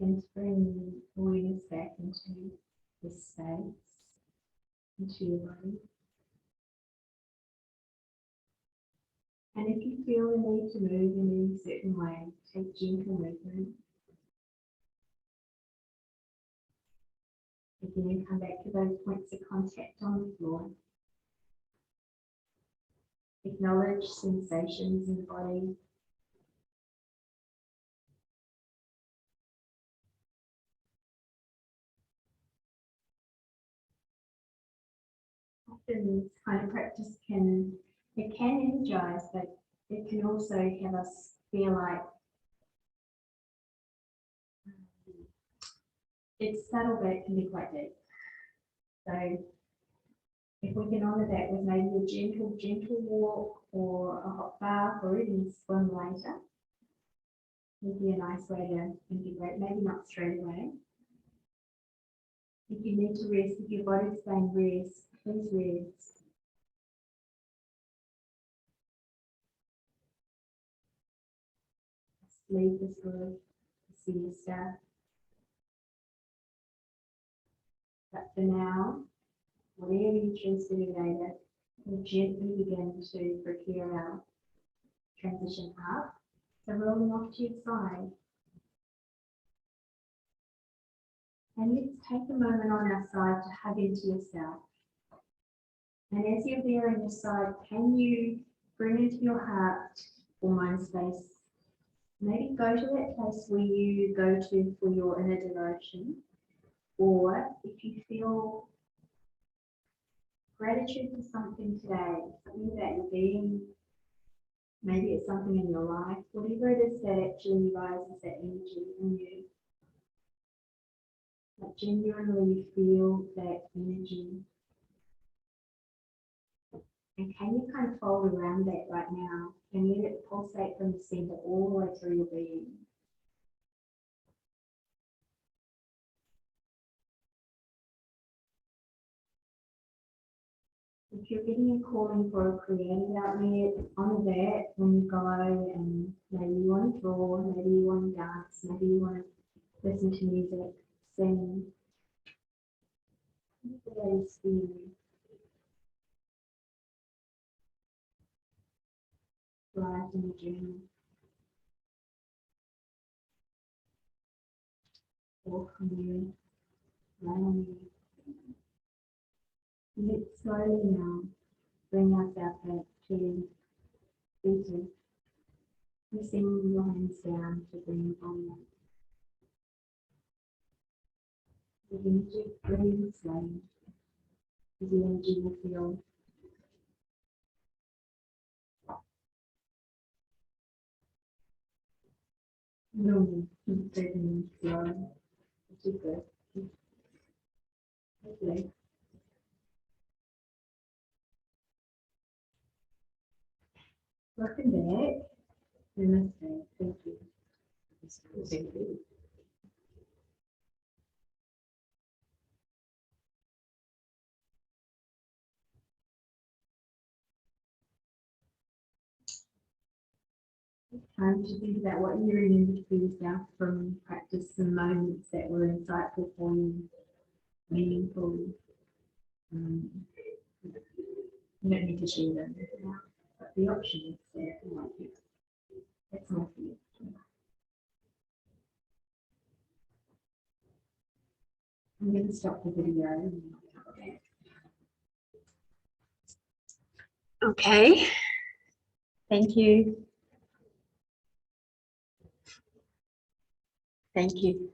Speaker 1: And bring awareness back into the space, into your body. And if you feel the need to move in any certain way, take gentle movement. Again, come back to those points of contact on the floor. Acknowledge sensations in the body. Often this kind of practice can energize, but it can also have us feel like it's subtle, but it can be quite deep. So if we can honour that with maybe a gentle walk or a hot bath or even a swim later, would be a nice way to integrate, maybe not straight away. If you need to rest, if your body's saying rest, please rest. Sleep is good, siesta. But for now, whatever you choose to do later, we'll gently begin to prepare our transition up. So rolling off to your side. And let's take a moment on our side to hug into yourself. And as you're there on your side, can you bring into your heart or mind space, maybe go to that place where you go to for your inner devotion, or if you feel gratitude for something today, something about your being, maybe it's something in your life, whatever it is that actually rises that energy in you. Like genuinely feel that energy. And can you kind of fold around that right now and let it pulsate from the center all the way through your being? If you're getting a calling for a creative outlet, honour that when you go, and maybe you want to draw, maybe you want to dance, maybe you want to listen to music, sing. Whatever that is for you. Write in a journal. Walk on you, lie on you. Let's slowly now bring ourselves back to seated. Pressing your hands down to bring your body up. Begin to breathe slowly. The energy will feel normal, breathing slow, which is good. Okay. Welcome back. Namaste. Thank you. Thank you. Time to think about what you remember for yourself from practice and moments that were insightful for you, meaningful. You don't need to share them now, but the option is there if you want to. That's all for you. I'm going to stop the video.
Speaker 2: Okay. Thank you. Thank you.